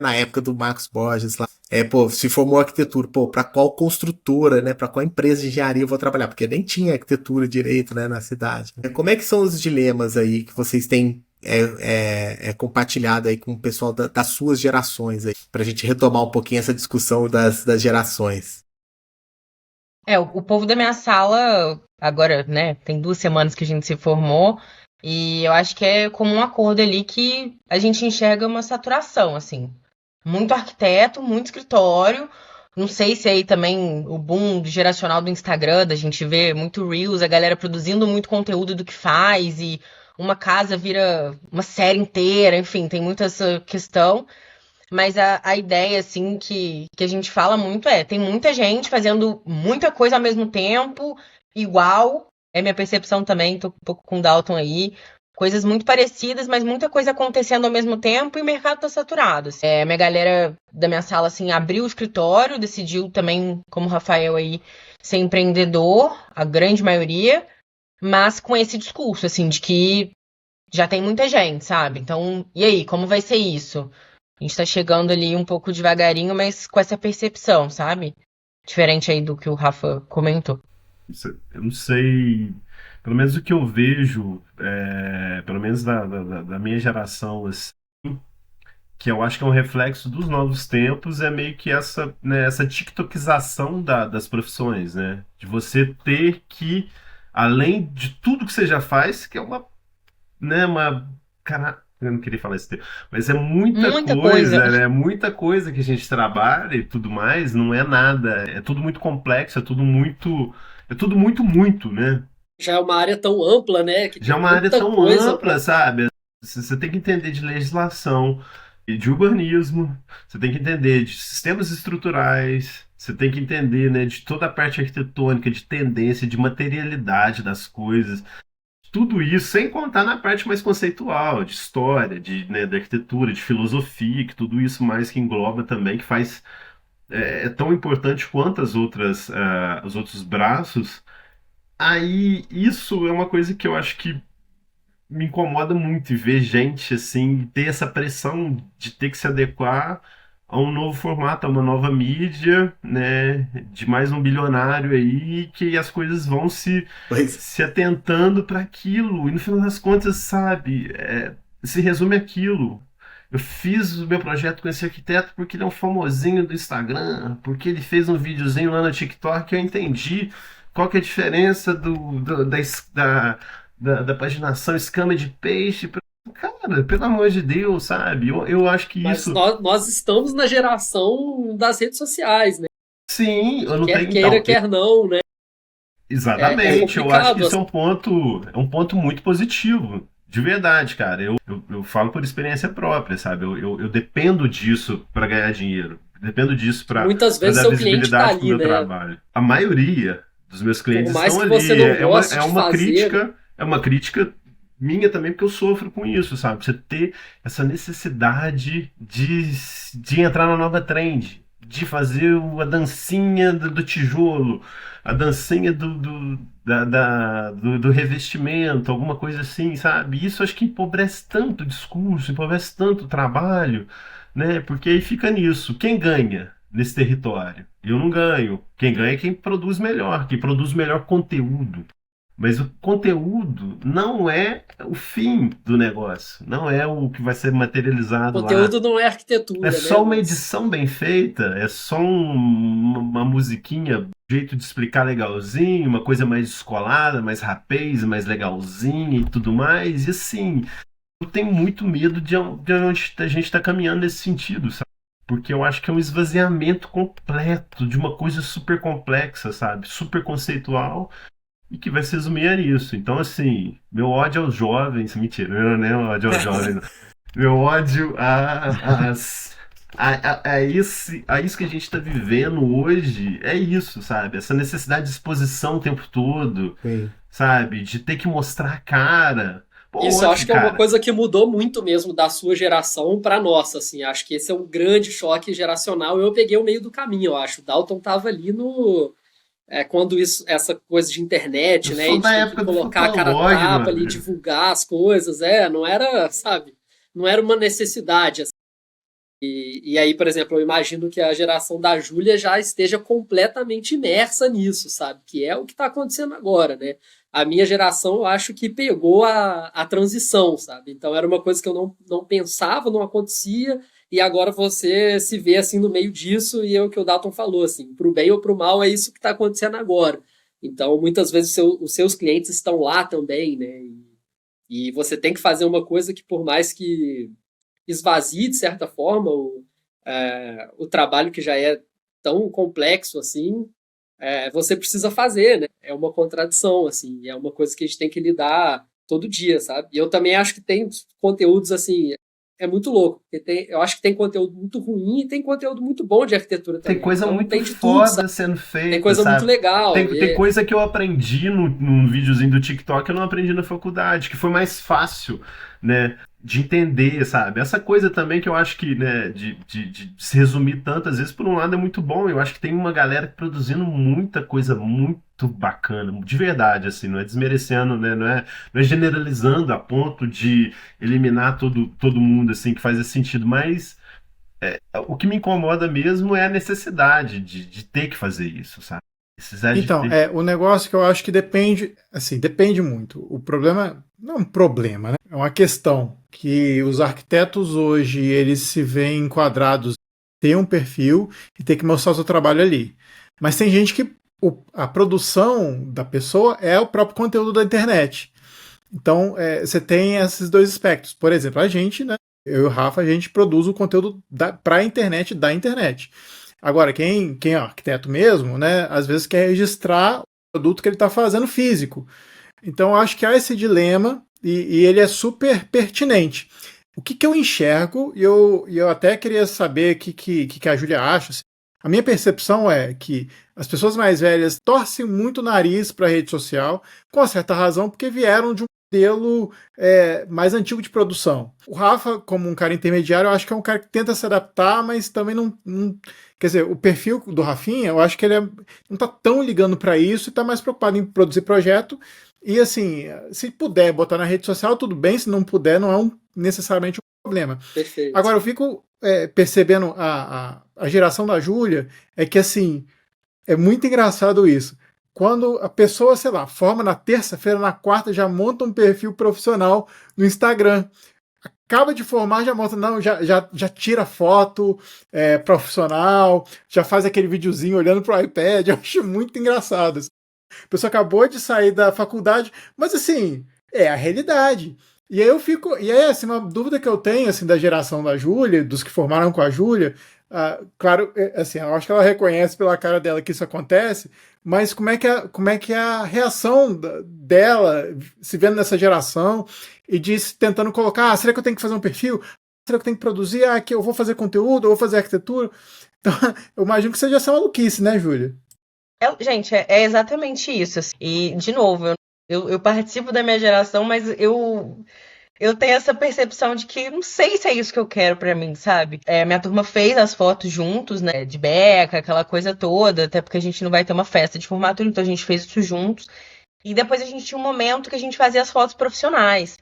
na época do Marcos Borges, lá, pô, se formou arquitetura, pô, para qual construtora, né? Para qual empresa de engenharia eu vou trabalhar? Porque nem tinha arquitetura direito, né, na cidade. Como é que são os dilemas aí que vocês têm compartilhado aí com o pessoal das suas gerações aí, pra gente retomar um pouquinho essa discussão das gerações? O povo da minha sala, agora, né, tem 2 semanas que a gente se formou, e eu acho que é comum acordo ali que a gente enxerga uma saturação, assim. Muito arquiteto, muito escritório. Não sei se aí também o boom geracional do Instagram, da gente vê muito Reels, a galera produzindo muito conteúdo do que faz, e uma casa vira uma série inteira, enfim, tem muita essa questão. Mas a ideia, assim, que a gente fala muito tem muita gente fazendo muita coisa ao mesmo tempo, igual. É minha percepção também, tô um pouco com o Dalton aí. Coisas muito parecidas, mas muita coisa acontecendo ao mesmo tempo e o mercado tá saturado. Minha galera da minha sala, assim, abriu o escritório, decidiu também, como o Rafael aí, ser empreendedor, a grande maioria, mas com esse discurso, assim, de que já tem muita gente, sabe? Então, e aí, como vai ser isso? A gente tá chegando ali um pouco devagarinho, mas com essa percepção, sabe? Diferente aí do que o Rafa comentou. Eu não sei, pelo menos o que eu vejo, pelo menos da minha geração, assim, que eu acho que é um reflexo dos novos tempos, é meio que essa, né, essa tiktokização das profissões, né? De você ter que, além de tudo que você já faz, que é cara, eu não queria falar esse termo, mas é muita Muita coisa, coisa. né? Muita coisa que a gente trabalha e tudo mais, não é nada, é tudo muito complexo, muito, né? Já é uma área tão ampla, né? Que Já é tem uma área tanta tão coisa ampla, sabe? Você tem que entender de legislação e de urbanismo, você tem que entender de sistemas estruturais, você tem que entender, né, de toda a parte arquitetônica, de tendência, de materialidade das coisas. Tudo isso, sem contar na parte mais conceitual, de história, da arquitetura, de filosofia, que tudo isso mais que engloba também, que faz é tão importante quanto os outros braços. Aí isso é uma coisa que eu acho que me incomoda muito e ver gente assim ter essa pressão de ter que se adequar a um novo formato, a uma nova mídia, né, de mais um bilionário aí, que as coisas vão Pois. se atentando para aquilo e no final das contas, sabe, se resume aquilo. Eu fiz o meu projeto com esse arquiteto porque ele é um famosinho do Instagram, porque ele fez um videozinho lá no TikTok que eu entendi qual que é a diferença da paginação escama de peixe. Cara, pelo amor de Deus, sabe? Eu acho que Mas isso. nós estamos na geração das redes sociais, né? Sim, eu não Quer tenho. queira, Então, quer não, né? exatamente, eu acho que complicado. isso é um ponto muito positivo. De verdade, cara. Eu falo por experiência própria, sabe? Eu dependo disso para ganhar dinheiro. Dependo disso para Muitas vezes dar seu cliente tá visibilidade para o ali, meu né? trabalho. A maioria dos meus Por clientes mais estão que você ali. não goste É de uma fazer, né? crítica, é uma crítica minha também, porque eu sofro com isso, sabe? Você ter essa necessidade de entrar na nova trend, de fazer a dancinha do tijolo, a dancinha do revestimento, alguma coisa assim, sabe? Isso acho que empobrece tanto o discurso, empobrece tanto o trabalho, né? Porque aí fica nisso. Quem ganha nesse território? Eu não ganho. Quem ganha é quem produz melhor conteúdo. Mas o conteúdo não é o fim do negócio, não é o que vai ser materializado lá. Conteúdo não é arquitetura, É só né? uma edição bem feita, é só uma musiquinha, um jeito de explicar legalzinho, uma coisa mais descolada, mais rapaz, mais legalzinha e tudo mais. E assim, eu tenho muito medo de onde a gente está caminhando nesse sentido, sabe? Porque eu acho que é um esvaziamento completo de uma coisa super complexa, sabe? Super conceitual e que vai se resumir a isso. Então, assim, meu ódio aos jovens, mentira, não é ódio aos jovens, não. Meu ódio a isso que a gente está vivendo hoje é isso, sabe? Essa necessidade de exposição o tempo todo, Sim. sabe? De ter que mostrar a cara. Isso eu acho que é uma Cara. coisa que mudou muito mesmo da sua geração para nossa, assim. Acho que esse é um grande choque geracional. Eu peguei o meio do caminho, eu acho. O Dalton tava ali no quando essa coisa de internet, Eu né? sou E da de ter que época do colocar a cara a Fotolog, meu tapa ali, amigo. divulgar as coisas, não era, sabe? Não era uma necessidade, assim. E aí, por exemplo, eu imagino que a geração da Júlia já esteja completamente imersa nisso, sabe? Que é o que está acontecendo agora, né? A minha geração, eu acho que pegou a transição, sabe? Então era uma coisa que eu não pensava, não acontecia, e agora você se vê assim no meio disso, e é o que o Dalton falou, assim, pro bem ou pro mal, é isso que está acontecendo agora. Então, muitas vezes os seus clientes estão lá também, né? E você tem que fazer uma coisa que, por mais que esvazie, de certa forma, o trabalho que já é tão complexo assim, você precisa fazer, né? É uma contradição, assim, é uma coisa que a gente tem que lidar todo dia, sabe? E eu também acho que tem conteúdos, assim, é muito louco, porque eu acho que tem conteúdo muito ruim e tem conteúdo muito bom de arquitetura Tem também. coisa Então muito tem de tudo, sabe? foda sendo Tem feita, coisa muito sabe? legal. Tem coisa que eu aprendi num videozinho do TikTok que eu não aprendi na faculdade, que foi mais fácil, né, de entender, sabe? Essa coisa também que eu acho que, né, de se resumir tantas vezes, por um lado é muito bom. Eu acho que tem uma galera produzindo muita coisa muito bacana, de verdade, assim, não é desmerecendo, né, não é generalizando a ponto de eliminar todo mundo, assim, que faz esse sentido, mas o que me incomoda mesmo é a necessidade de ter que fazer isso, sabe? Precisar de Então, ter. o negócio que eu acho que depende, assim, depende muito. O problema não é um problema, né? É uma questão que os arquitetos hoje, eles se veem enquadrados, ter um perfil e ter que mostrar o seu trabalho ali. Mas tem gente que a produção da pessoa é o próprio conteúdo da internet. Então, você tem esses dois aspectos. Por exemplo, a gente, né? Eu e o Rafa, a gente produz o conteúdo para a internet, da internet. Agora, quem é arquiteto mesmo, né, às vezes quer registrar o produto que ele está fazendo físico. Então, eu acho que há esse dilema e ele é super pertinente. O que eu enxergo, e eu até queria saber o que a Júlia acha. Assim, a minha percepção é que as pessoas mais velhas torcem muito o nariz para a rede social, com certa razão, porque vieram de um modelo mais antigo de produção. O Rafa, como um cara intermediário, eu acho que é um cara que tenta se adaptar, mas também não quer dizer, o perfil do Rafinha, eu acho que ele não tá tão ligando para isso e tá mais preocupado em produzir projeto. E assim, se puder botar na rede social, tudo bem, se não puder, não é necessariamente um problema. Perfeito. Agora, eu fico percebendo a geração da Júlia, é que assim, é muito engraçado isso. Quando a pessoa, sei lá, forma na terça-feira, na quarta, já monta um perfil profissional no Instagram. Acaba de formar, já monta, não, já tira foto profissional, já faz aquele videozinho olhando pro iPad. Eu acho muito engraçado. A pessoa acabou de sair da faculdade, mas assim, é a realidade. E aí eu fico. E aí, assim, uma dúvida que eu tenho assim, da geração da Júlia, dos que formaram com a Júlia, claro, assim, eu acho que ela reconhece pela cara dela que isso acontece, mas como é que é a reação dela se vendo nessa geração e tentando colocar, será que eu tenho que fazer um perfil? Será que eu tenho que produzir? Que eu vou fazer conteúdo, eu vou fazer arquitetura? Então, eu imagino que seja essa maluquice, né, Júlia? Gente, é exatamente isso. Assim. E, de novo, eu participo da minha geração, mas eu tenho essa percepção de que não sei se é isso que eu quero pra mim, sabe? Minha turma fez as fotos juntos, né? De beca, aquela coisa toda, até porque a gente não vai ter uma festa de formatura, então a gente fez isso juntos. E depois a gente tinha um momento que a gente fazia as fotos profissionais.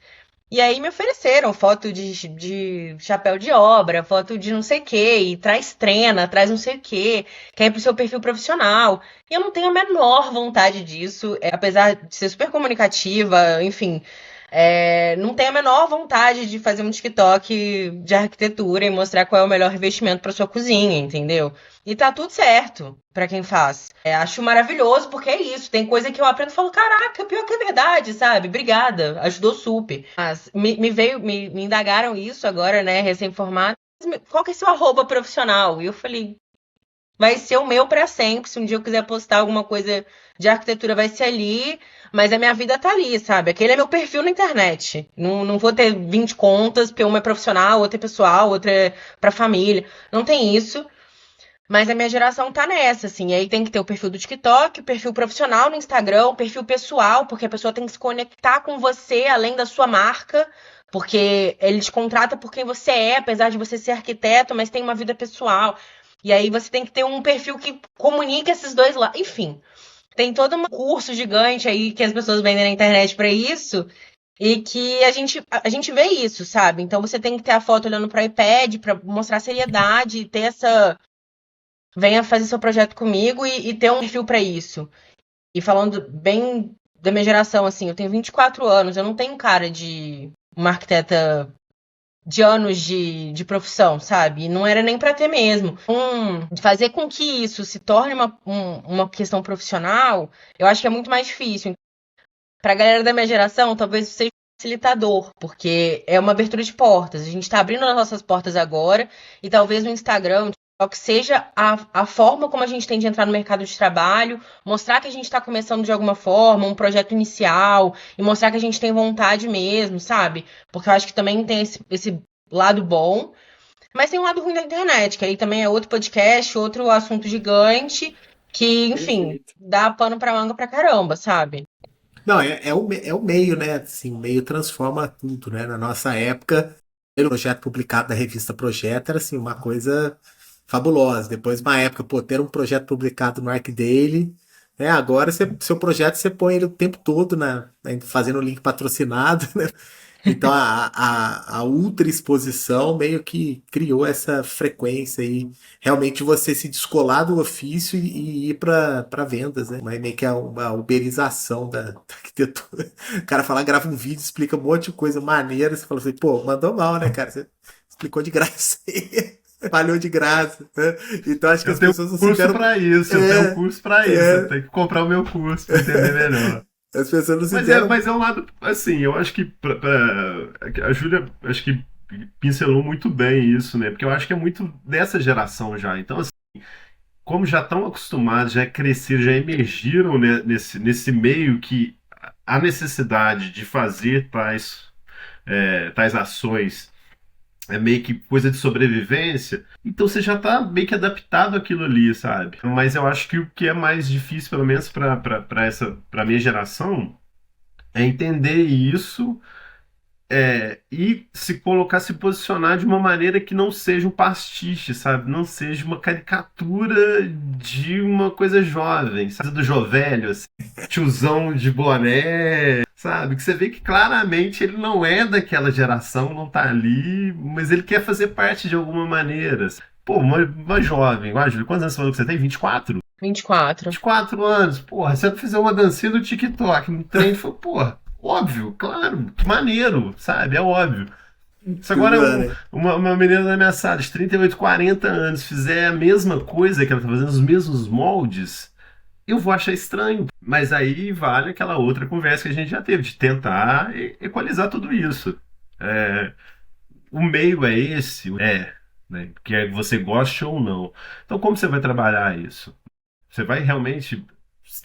E aí me ofereceram foto de chapéu de obra, foto de não sei o quê, e traz trena, traz não sei o quê, quer ir pro seu perfil profissional. E eu não tenho a menor vontade disso, apesar de ser super comunicativa, enfim. Não tenho a menor vontade de fazer um TikTok de arquitetura e mostrar qual é o melhor investimento para sua cozinha, entendeu? E tá tudo certo pra quem faz. Acho maravilhoso, porque é isso. Tem coisa que eu aprendo e falo, caraca, pior que é verdade, sabe? Obrigada, ajudou super. Mas me indagaram isso agora, né, recém-formado. Qual que é seu @, profissional? E eu falei, vai ser o meu pra sempre. Se um dia eu quiser postar alguma coisa de arquitetura, vai ser ali. Mas a minha vida tá ali, sabe? Aquele é meu perfil na internet. Não vou ter 20 contas, porque uma é profissional, outra é pessoal, outra é pra família. Não tem isso. Mas a minha geração tá nessa, assim. E aí tem que ter o perfil do TikTok, o perfil profissional no Instagram, o perfil pessoal, porque a pessoa tem que se conectar com você além da sua marca. Porque ele te contrata por quem você é, apesar de você ser arquiteto, mas tem uma vida pessoal. E aí você tem que ter um perfil que comunique esses dois lados. Enfim, tem todo um curso gigante aí que as pessoas vendem na internet pra isso. E que a gente vê isso, sabe? Então você tem que ter a foto olhando pro iPad pra mostrar seriedade, ter essa. Venha fazer seu projeto comigo e ter um perfil pra isso. E falando bem da minha geração, assim, eu tenho 24 anos, eu não tenho cara de uma arquiteta de anos de profissão, sabe? E não era nem pra ter mesmo. Fazer com que isso se torne uma questão profissional, eu acho que é muito mais difícil. Pra galera da minha geração, talvez seja facilitador, porque é uma abertura de portas. A gente tá abrindo as nossas portas agora, e talvez o Instagram, o TikTok, seja a forma como a gente tem de entrar no mercado de trabalho, mostrar que a gente tá começando de alguma forma, um projeto inicial, e mostrar que a gente tem vontade mesmo, sabe? Porque eu acho que também tem esse lado bom, mas tem um lado ruim da internet, que aí também é outro podcast, outro assunto gigante, que, enfim, Perfeito. dá pano pra manga pra caramba, sabe? Não, é o meio, né? Assim, o meio transforma tudo, né? Na nossa época, o projeto publicado da revista Projeto era assim, uma coisa fabulosa. Depois, uma época, pô, ter um projeto publicado no ArcDaily, né? Agora, seu projeto você põe ele o tempo todo fazendo link patrocinado, né? Então a ultra exposição meio que criou essa frequência aí, realmente você se descolar do ofício e ir para vendas, né? Mas meio que é uma uberização da arquitetura. O cara fala, grava um vídeo, explica um monte de coisa maneira, você fala assim, pô, mandou mal, né, cara? Você explicou de graça aí. Falhou de graça, né? Então acho que Eu as tenho pessoas não se curso deram. pra isso, eu tenho curso pra isso. Eu tenho que comprar o meu curso pra entender melhor. As pessoas não se Mas deram. mas é um lado, assim, eu acho que a Júlia, acho que pincelou muito bem isso, né? Porque eu acho que é muito dessa geração já. Então, assim, como já estão acostumados, já cresceram, já emergiram, né, nesse meio que a necessidade de fazer tais ações é meio que coisa de sobrevivência, então você já tá meio que adaptado àquilo ali, sabe? Mas eu acho que o que é mais difícil, pelo menos para minha geração, é entender isso, e se posicionar de uma maneira que não seja um pastiche, sabe? Não seja uma caricatura de uma coisa jovem, sabe? Do jovelho, assim, tiozão de boné, sabe? Que você vê que claramente ele não é daquela geração, não tá ali, mas ele quer fazer parte de alguma maneira. Pô, uma jovem, igual a Júlia, quantos anos você falou que você tem? 24? 24. 24 anos, porra, se eu fizer uma dancinha do TikTok no trem, foi, porra, óbvio, claro, que maneiro, sabe? É óbvio. Se agora uma menina da minha sala de 38, 40 anos fizer a mesma coisa que ela tá fazendo, os mesmos moldes, eu vou achar estranho. Mas aí vale aquela outra conversa que a gente já teve, de tentar equalizar tudo isso. O meio é esse, né? Quer você goste ou não. Então, como você vai trabalhar isso? Você vai realmente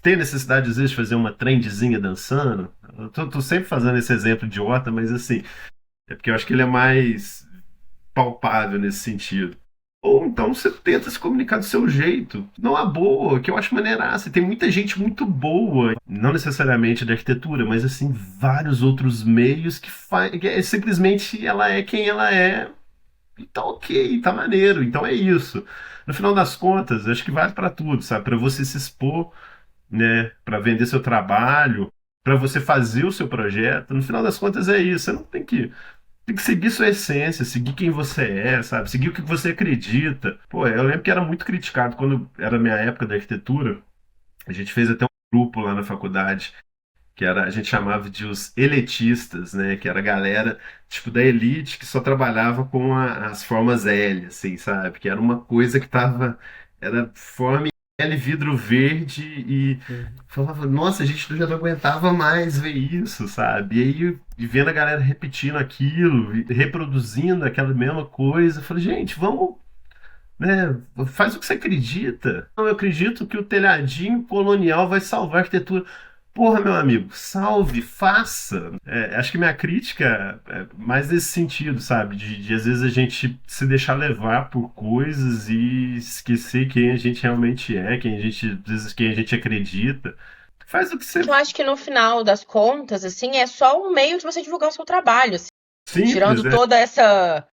ter necessidade, às vezes, de fazer uma trendzinha dançando? Eu tô sempre fazendo esse exemplo idiota, mas assim, é porque eu acho que ele é mais palpável nesse sentido. Ou então você tenta se comunicar do seu jeito. Não a boa, que eu acho maneiraça. Tem muita gente muito boa, não necessariamente da arquitetura, mas assim, vários outros meios que simplesmente ela é quem ela é. E tá ok, tá maneiro. Então é isso. No final das contas, acho que vale pra tudo, sabe? Pra você se expor, né? Pra vender seu trabalho, para você fazer o seu projeto, no final das contas é isso. Você não tem que seguir sua essência, seguir quem você é, sabe? Seguir o que você acredita. Pô, eu lembro que era muito criticado quando era a minha época da arquitetura. A gente fez até um grupo lá na faculdade que era, a gente chamava de os elitistas, né? Que era a galera, tipo, da elite que só trabalhava com as formas L, assim, sabe? Que era uma coisa que tava, era forma L, vidro verde e falava, nossa, a gente já não aguentava mais ver isso, sabe? E aí, e vendo a galera repetindo aquilo, e reproduzindo aquela mesma coisa, eu falei, gente, vamos, né? Faz o que você acredita. Não, eu acredito que o telhadinho colonial vai salvar a arquitetura. Porra, meu amigo, salve, faça. Acho que minha crítica é mais nesse sentido, sabe? De às vezes a gente se deixar levar por coisas e esquecer quem a gente realmente é, quem a gente, às vezes, quem a gente acredita. Faz o que você. Eu acho que no final das contas, assim, é só um meio de você divulgar o seu trabalho, assim. Simples, Tirando toda essa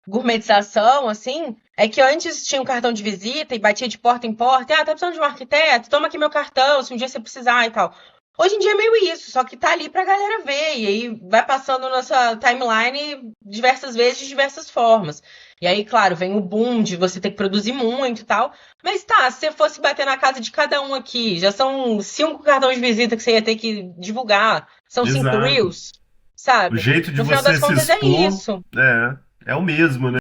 gourmetização, assim, é que antes tinha um cartão de visita e batia de porta em porta. Ah, tá precisando de um arquiteto? Toma aqui meu cartão, se um dia você precisar e tal. Hoje em dia é meio isso, só que tá ali pra galera ver. E aí vai passando nossa timeline diversas vezes, de diversas formas. E aí, claro, vem o boom de você ter que produzir muito e tal. Mas tá, se você fosse bater na casa de cada um aqui, já são 5 cartões de visita que você ia ter que divulgar. São 5 Exato. reels, sabe? O jeito de No final você das se contas é expor isso. é o mesmo, né?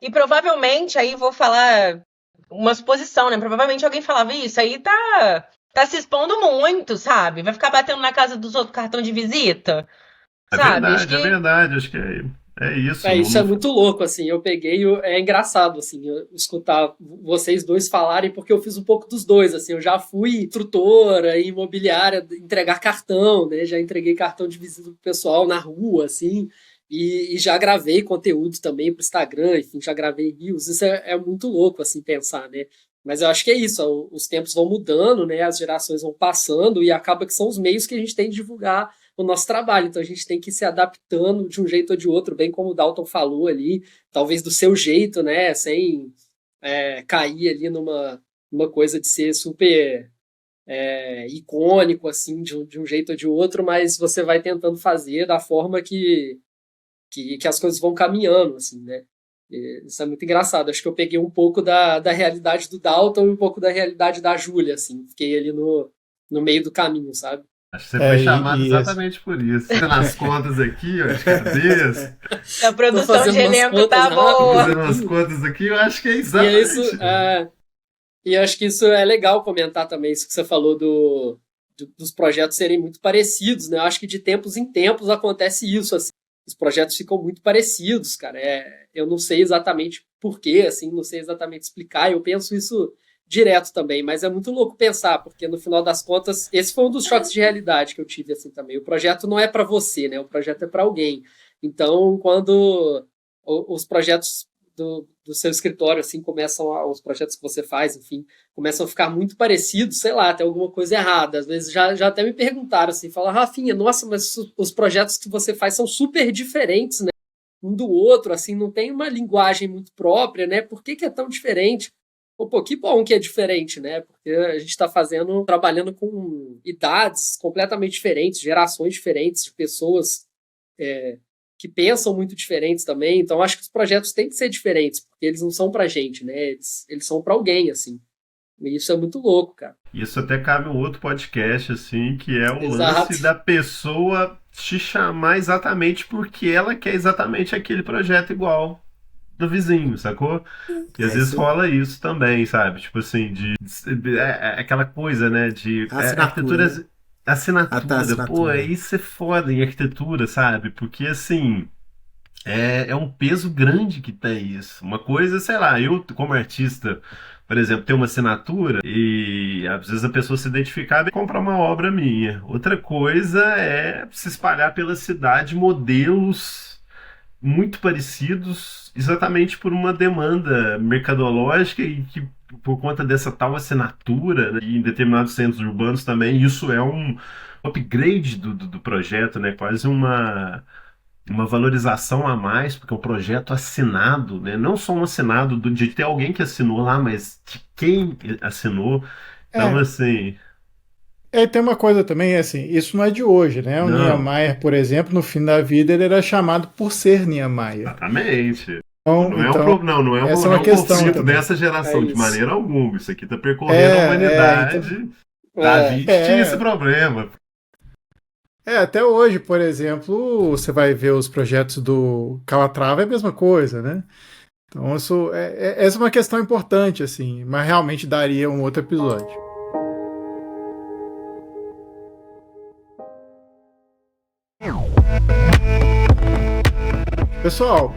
E provavelmente, aí vou falar uma suposição, né? Provavelmente alguém falava isso, aí tá se expondo muito, sabe? Vai ficar batendo na casa dos outros cartão de visita, sabe? Acho É que verdade, acho que é isso. Isso é muito louco, assim, eu peguei, é engraçado, assim, eu escutar vocês dois falarem, porque eu fiz um pouco dos dois, assim, eu já fui instrutora em imobiliária, entregar cartão, né, já entreguei cartão de visita pro pessoal na rua, assim, e já gravei conteúdo também pro Instagram, enfim, já gravei reels, isso é muito louco, assim, pensar, né, mas eu acho que é isso, os tempos vão mudando, né, as gerações vão passando, e acaba que são os meios que a gente tem de divulgar o nosso trabalho, então a gente tem que ir se adaptando de um jeito ou de outro, bem como o Dalton falou ali, talvez do seu jeito, né, sem cair ali numa coisa de ser super icônico, assim, de um jeito ou de outro, mas você vai tentando fazer da forma que as coisas vão caminhando, assim, né. Isso é muito engraçado, acho que eu peguei um pouco da realidade do Dalton e um pouco da realidade da Júlia, assim, fiquei ali no meio do caminho, sabe? Acho que você foi chamado exatamente por isso. Nas contas aqui, ó, de cabeça. A produção de elenco tá boa. Fazendo umas contas aqui, eu acho que é exatamente. E acho que isso é legal comentar também, isso que você falou dos projetos serem muito parecidos, né? Eu acho que de tempos em tempos acontece isso, assim. Os projetos ficam muito parecidos, cara. Eu não sei exatamente porquê, assim, não sei exatamente explicar. Eu penso isso direto também, mas é muito louco pensar, porque no final das contas, esse foi um dos choques de realidade que eu tive, assim, também. O projeto não é para você, né? O projeto é para alguém. Então, quando os projetos do seu escritório, assim, os projetos que você faz, enfim, começam a ficar muito parecidos, sei lá, tem alguma coisa errada. Às vezes já até me perguntaram, assim, falaram, Rafinha, nossa, mas os projetos que você faz são super diferentes, né? Um do outro, assim, não tem uma linguagem muito própria, né? Por que é tão diferente? Pô, que bom que é diferente, né? Porque a gente está trabalhando com idades completamente diferentes, gerações diferentes de pessoas que pensam muito diferentes também. Então, acho que os projetos têm que ser diferentes, porque eles não são pra gente, né? Eles são pra alguém, assim. E isso é muito louco, cara. Isso até cabe um outro podcast, assim, que é o Exato. lance da pessoa te chamar exatamente porque ela quer exatamente aquele projeto igual do vizinho, sacou? E às vezes rola isso também, sabe? Tipo assim, aquela coisa, né? De arquitetura. Assinatura. Pô, isso é foda em arquitetura, sabe? Porque assim. É um peso grande que tem isso. Uma coisa, sei lá, eu como artista, por exemplo, tenho uma assinatura e às vezes a pessoa se identificar e comprar uma obra minha. Outra coisa é se espalhar pela cidade modelos muito parecidos, exatamente por uma demanda mercadológica e que por conta dessa tal assinatura, né, e em determinados centros urbanos também, isso é um upgrade do projeto, né? Quase uma valorização a mais, porque é um projeto assinado, né? Não só um assinado de ter alguém que assinou lá, mas de quem assinou. Então, assim. Tem uma coisa também, assim, isso não é de hoje, né? O Não. Niemeyer, por exemplo, no fim da vida, ele era chamado por ser Niemeyer. Exatamente. Então, Não é essa é um uma questão conflito também. dessa geração, É de isso. maneira alguma. Isso aqui tá percorrendo a humanidade. Davi tinha esse problema. Até hoje, por exemplo, você vai ver os projetos do Calatrava, é a mesma coisa, né? Então, essa é uma questão importante, assim, mas realmente daria um outro episódio. Pessoal,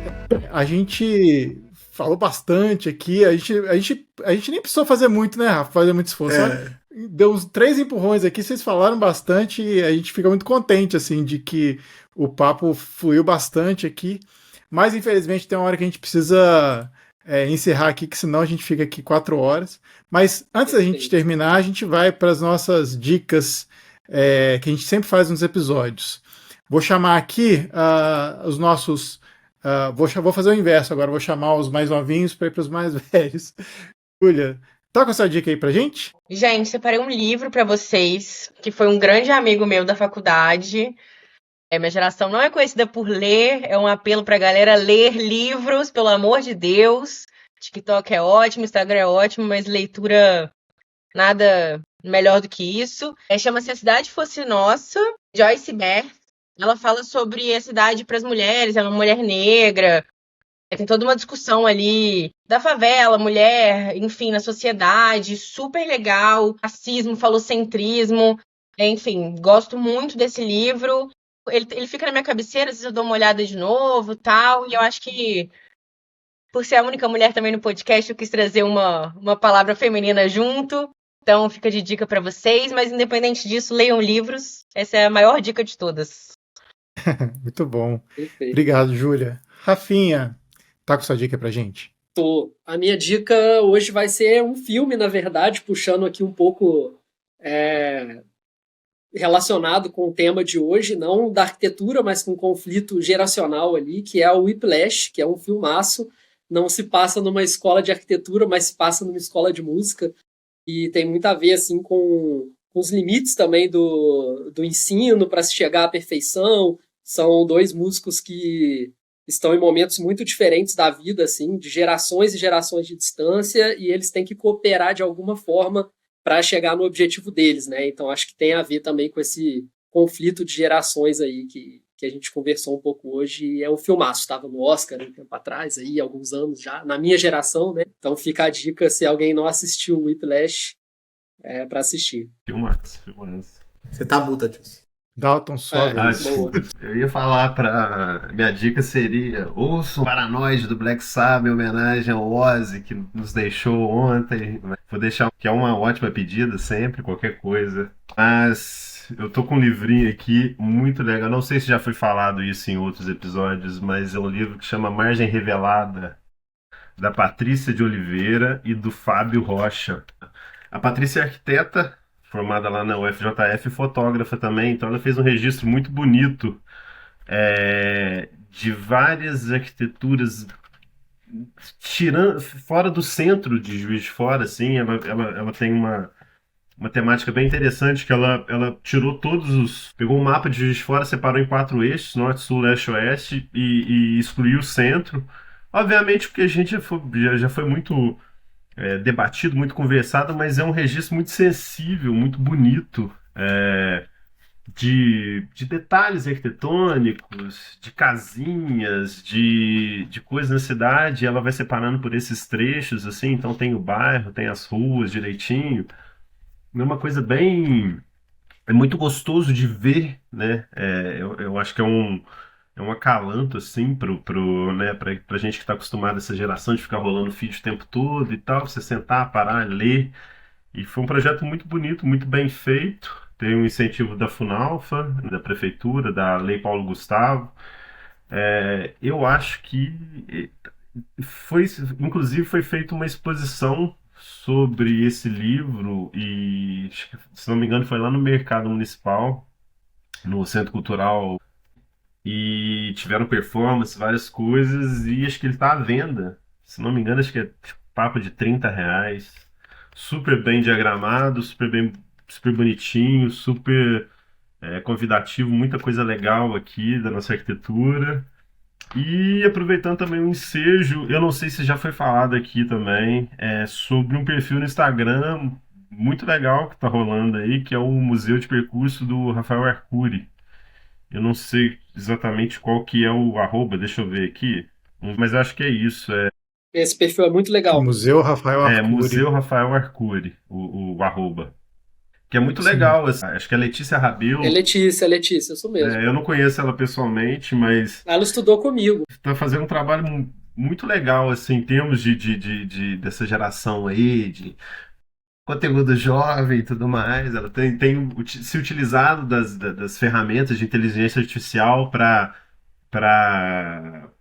a gente falou bastante aqui, a gente nem precisou fazer muito, né, Rafa? Fazer muito esforço. Deu uns 3 empurrões aqui, vocês falaram bastante e a gente fica muito contente, assim, de que o papo fluiu bastante aqui. Mas, infelizmente, tem uma hora que a gente precisa encerrar aqui, que senão a gente fica aqui 4 horas. Mas, antes da gente terminar, a gente vai para as nossas dicas que a gente sempre faz nos episódios. Vou chamar aqui os nossos... vou fazer o inverso agora, vou chamar os mais novinhos para ir para os mais velhos. Júlia, toca essa dica aí pra gente? Gente, separei um livro pra vocês, que foi um grande amigo meu da faculdade. Minha geração não é conhecida por ler, é um apelo pra galera ler livros, pelo amor de Deus. TikTok é ótimo, Instagram é ótimo, mas leitura nada melhor do que isso. Chama-se A Cidade Fosse Nossa, Joyce Meyer. Ela fala sobre a cidade para as mulheres, ela é uma mulher negra. Tem toda uma discussão ali da favela, mulher, enfim, na sociedade, super legal. Racismo, falocentrismo, enfim, gosto muito desse livro. Ele fica na minha cabeceira, às vezes eu dou uma olhada de novo, tal, e eu acho que, por ser a única mulher também no podcast, eu quis trazer uma palavra feminina junto. Então fica de dica para vocês, mas independente disso, leiam livros. Essa é a maior dica de todas. Muito bom. Perfeito. Obrigado, Júlia. Rafinha, tá com sua dica pra gente? A minha dica hoje vai ser um filme, na verdade, puxando aqui um pouco relacionado com o tema de hoje, não da arquitetura, mas com um conflito geracional ali, que é o Whiplash, que é um filmaço. Não se passa numa escola de arquitetura, mas se passa numa escola de música. E tem muito a ver assim, com os limites também do ensino para se chegar à perfeição. São 2 músicos que estão em momentos muito diferentes da vida, assim, de gerações e gerações de distância, e eles têm que cooperar de alguma forma para chegar no objetivo deles, né? Então acho que tem a ver também com esse conflito de gerações aí que a gente conversou um pouco hoje, e é um filmaço, estava no Oscar um tempo atrás, aí, alguns anos já, na minha geração, né? Então fica a dica, se alguém não assistiu o Whiplash, para assistir. Filmaço. Você tá multa disso. Dalton, sua vez. Desculpa. Eu ia falar minha dica seria ouça o Paranoide do Black Sabbath em homenagem ao Ozzy, que nos deixou ontem. Vou deixar, que é uma ótima pedida sempre, qualquer coisa. Mas eu tô com um livrinho aqui muito legal. Não sei se já foi falado isso em outros episódios, mas é um livro que chama Margem Revelada, da Patrícia de Oliveira e do Fábio Rocha. A Patrícia é arquiteta, formada lá na UFJF, fotógrafa também, então ela fez um registro muito bonito de várias arquiteturas fora do centro de Juiz de Fora, assim. Ela tem uma temática bem interessante, que ela tirou pegou um mapa de Juiz de Fora, separou em 4 eixos, norte, sul, leste, oeste, e excluiu o centro. Obviamente porque a gente já foi muito debatido, muito conversado, mas é um registro muito sensível, muito bonito, de detalhes arquitetônicos, de casinhas, de coisas na cidade. Ela vai separando por esses trechos, assim, então tem o bairro, tem as ruas direitinho. É uma coisa bem... É muito gostoso de ver, né? Eu acho que é um acalanto, assim, né, pra gente que está acostumado a essa geração de ficar rolando feed o tempo todo e tal, você sentar, parar, ler. E foi um projeto muito bonito, muito bem feito. Tem um incentivo da Funalfa, da Prefeitura, da Lei Paulo Gustavo. Eu acho que inclusive foi feita uma exposição sobre esse livro e, se não me engano, foi lá no Mercado Municipal, no Centro Cultural, e tiveram performance, várias coisas, e acho que ele está à venda. Se não me engano, acho que é papo de R$ 30. Super bem diagramado, super bem super bonitinho, super convidativo, muita coisa legal aqui da nossa arquitetura. E aproveitando também o ensejo, eu não sei se já foi falado aqui também, sobre um perfil no Instagram muito legal que tá rolando aí, que é o Museu de Percurso do Rafael Arcuri. Eu não sei exatamente qual que é o arroba, deixa eu ver aqui, mas eu acho que é isso, Esse perfil é muito legal. Museu Rafael Arcuri. Museu Rafael Arcuri, o arroba. Que é muito Sim. legal, assim. Acho que é Letícia Rabelo. É Letícia, isso mesmo. Eu não conheço ela pessoalmente, mas Ela estudou comigo. está fazendo um trabalho muito legal, assim, em termos dessa geração aí, de conteúdo jovem e tudo mais. Ela se utilizado das ferramentas de inteligência artificial para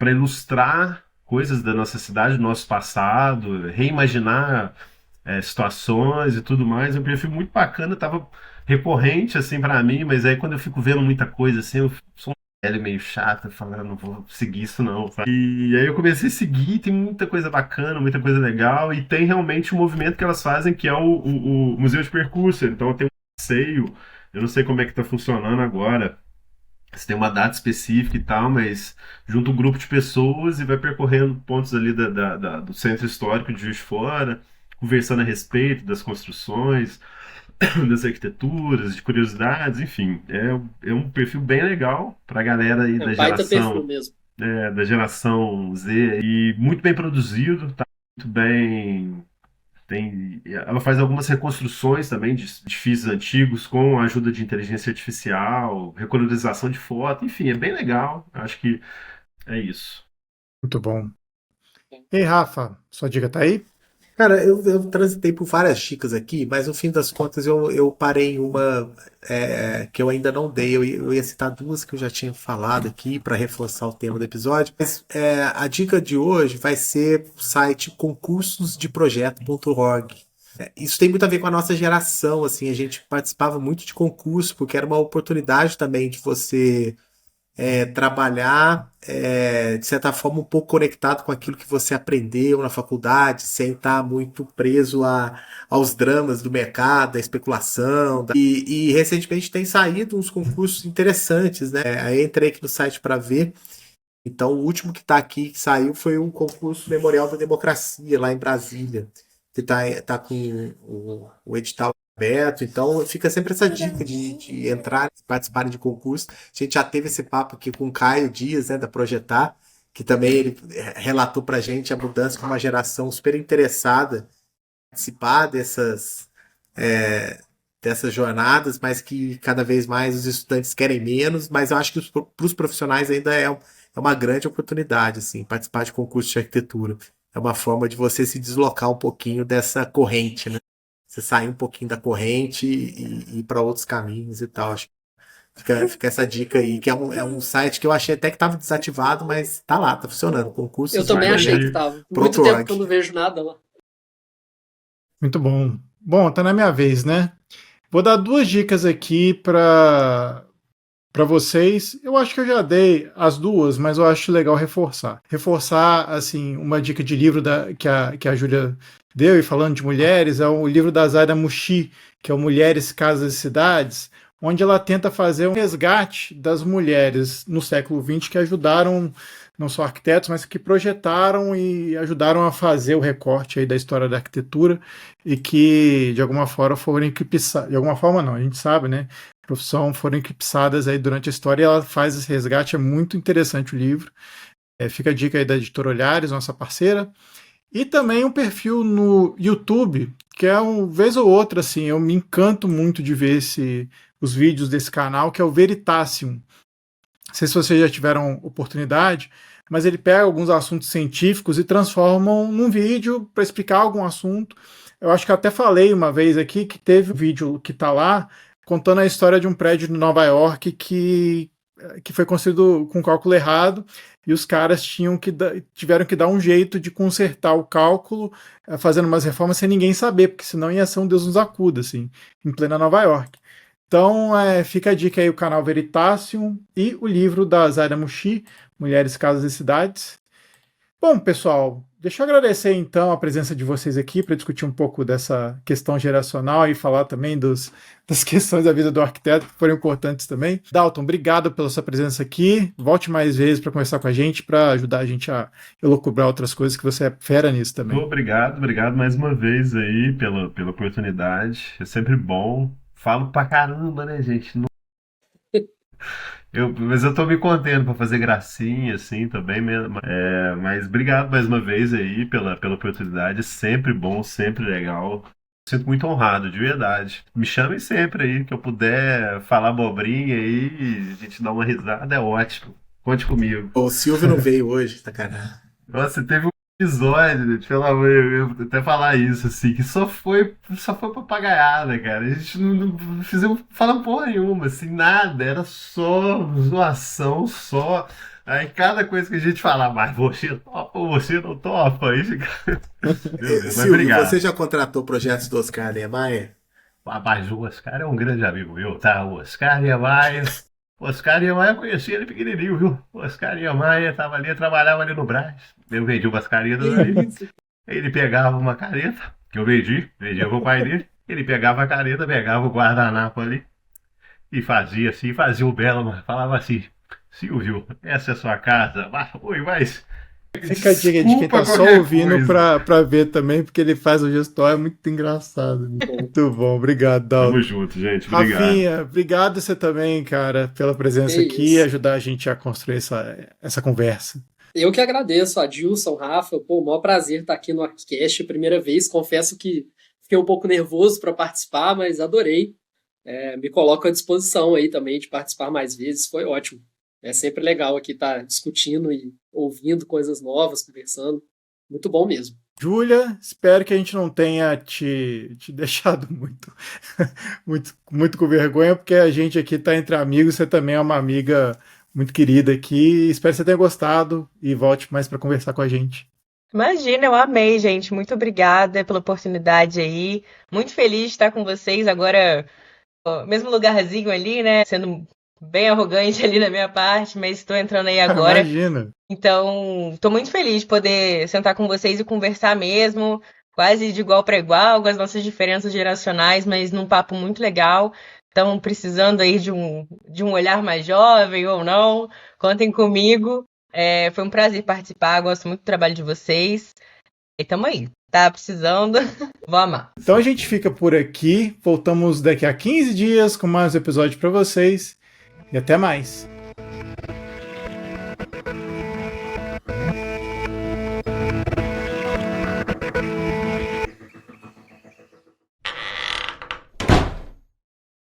ilustrar coisas da nossa cidade, do nosso passado, reimaginar situações e tudo mais. É um perfil muito bacana, tava recorrente assim para mim, mas aí quando eu fico vendo muita coisa assim, eu sou ele meio chata, falando, não vou seguir isso não, sabe? E aí eu comecei a seguir, tem muita coisa bacana, muita coisa legal, e tem realmente um movimento que elas fazem que é o Museu de Percurso. Então tem um passeio, eu não sei como é que tá funcionando agora, se tem uma data específica e tal, mas junta um grupo de pessoas e vai percorrendo pontos ali do centro histórico de Juiz de Fora, conversando a respeito das construções, das arquiteturas, de curiosidades, enfim. É um perfil bem legal para a galera aí É um baita perfil mesmo. da geração Z e muito bem produzido, tá muito bem. Ela faz algumas reconstruções também de edifícios antigos com a ajuda de inteligência artificial, recolorização de foto, enfim, é bem legal. Acho que é isso. Muito bom. Ei, Rafa, sua dica tá aí? Cara, eu transitei por várias dicas aqui, mas no fim das contas eu parei em uma que eu ainda não dei. Eu ia citar duas que eu já tinha falado aqui para reforçar o tema do episódio. Mas a dica de hoje vai ser o site concursosdeprojeto.org. Isso tem muito a ver com a nossa geração, assim, a gente participava muito de concurso, porque era uma oportunidade também de você trabalhar, de certa forma, um pouco conectado com aquilo que você aprendeu na faculdade, sem estar muito preso aos dramas do mercado, da especulação. E recentemente tem saído uns concursos interessantes, né? Aí entrei aqui no site para ver. Então, o último que está aqui, que saiu, foi um concurso Memorial da Democracia, lá em Brasília, que tá com o edital aberto. Então, fica sempre essa dica de entrar, participarem de concurso. A gente já teve esse papo aqui com o Caio Dias, né, da Projetar, que também ele relatou para a gente a mudança com uma geração super interessada em participar dessas jornadas, mas que cada vez mais os estudantes querem menos. Mas eu acho que para os profissionais ainda é uma grande oportunidade, assim, participar de concurso de arquitetura. É uma forma de você se deslocar um pouquinho dessa corrente, né? Você sair um pouquinho da corrente e ir para outros caminhos e tal. Acho que fica essa dica aí, que é um site que eu achei até que estava desativado, mas tá lá, tá funcionando. Concurso. Eu também achei que tava. Muito tempo que eu não vejo nada lá. Muito bom. Bom, tá na minha vez, né? Vou dar duas dicas aqui para vocês. Eu acho que eu já dei as duas, mas eu acho legal reforçar. Reforçar, assim, uma dica de livro que a Júlia deu, e falando de mulheres, é o livro da Zaida Mushi, que é o Mulheres, Casas e Cidades, onde ela tenta fazer um resgate das mulheres no século XX que ajudaram, não só arquitetos, mas que projetaram e ajudaram a fazer o recorte aí da história da arquitetura e que, de alguma forma, foram enquipiçadas. De alguma forma, não, a gente sabe, né? Profissão foram enquipiçadas aí durante a história, e ela faz esse resgate, é muito interessante o livro. Fica a dica aí da Editora Olhares, nossa parceira. E também um perfil no YouTube, que é vez ou outra, assim, eu me encanto muito de ver os vídeos desse canal, que é o Veritasium. Não sei se vocês já tiveram oportunidade, mas ele pega alguns assuntos científicos e transforma num vídeo para explicar algum assunto. Eu acho que eu até falei uma vez aqui que teve um vídeo que está lá, contando a história de um prédio em Nova York que foi construído com cálculo errado, e os caras tiveram que dar um jeito de consertar o cálculo, fazendo umas reformas sem ninguém saber, porque senão ia ser um Deus nos acuda, assim, em plena Nova York. Então, fica a dica aí, o canal Veritasium e o livro da Zaida Mushi, Mulheres, Casas e Cidades. Bom, pessoal, Deixa eu agradecer então a presença de vocês aqui para discutir um pouco dessa questão geracional e falar também das questões da vida do arquiteto que foram importantes também. Dalton, obrigado pela sua presença aqui. Volte mais vezes para conversar com a gente, para ajudar a gente a elocubrar outras coisas que você é fera nisso também. Obrigado mais uma vez aí pela oportunidade. É sempre bom. Falo pra caramba, né, gente? Mas eu tô me contendo pra fazer gracinha, assim, também mesmo. Mas obrigado mais uma vez aí pela oportunidade. Sempre bom, sempre legal. Sinto muito honrado, de verdade. Me chamem sempre aí, que eu puder falar abobrinha aí, a gente dá uma risada, é ótimo. Conte comigo. O Silvio não veio hoje, tá, cara? Nossa, teve um episódio, gente, pelo amor, eu até falar isso, assim, que só foi papagaiada, cara. A gente não fizemos falar porra nenhuma, assim, nada, era só zoação, só. Aí cada coisa que a gente falava, mas você topa ou você não topa, aí fica. Meu Deus, mas Silvio, obrigado. você já contratou projetos do Oscar Niemeyer? Mas o Oscar é um grande amigo meu, tá? O Oscar Niemeyer. O Oscar Niemeyer eu conheci ele pequenininho, viu? O Oscar Niemeyer tava ali, trabalhava ali no Brás. Eu vendi umas caretas ali. Ele pegava uma careta, que eu vendia pro pai dele. Ele pegava a careta, pegava o guardanapo ali e fazia assim, fazia o belo, falava assim: Silvio, essa é a sua casa? Oi, mas. Fica a dica de quem tá só ouvindo pra ver também, porque ele faz o gestor, é muito engraçado. Muito bom, obrigado, Dalton. Tamo junto, gente. Obrigado. Rafinha, obrigado você também, cara, pela presença aqui e ajudar a gente a construir essa conversa. Eu que agradeço, Adilson, Rafa, pô, maior prazer estar aqui no Arquicast, primeira vez, confesso que fiquei um pouco nervoso para participar, mas adorei. Me coloco à disposição aí também de participar mais vezes, foi ótimo. É sempre legal aqui estar discutindo e ouvindo coisas novas, conversando. Muito bom mesmo. Júlia, espero que a gente não tenha te deixado muito com vergonha, porque a gente aqui está entre amigos, você também é uma amiga muito querida aqui. Espero que você tenha gostado e volte mais para conversar com a gente. Imagina, eu amei, gente. Muito obrigada pela oportunidade aí. Muito feliz de estar com vocês agora, mesmo lugarzinho ali, né? Sendo bem arrogante ali na minha parte, mas estou entrando aí agora. Imagina. Então, estou muito feliz de poder sentar com vocês e conversar mesmo, quase de igual para igual, com as nossas diferenças geracionais, mas num papo muito legal. Estão precisando aí de um olhar mais jovem ou não, contem comigo. Foi um prazer participar, gosto muito do trabalho de vocês. E tamo aí, tá precisando, vou amar. Então a gente fica por aqui, voltamos daqui a 15 dias com mais um episódio para vocês e até mais.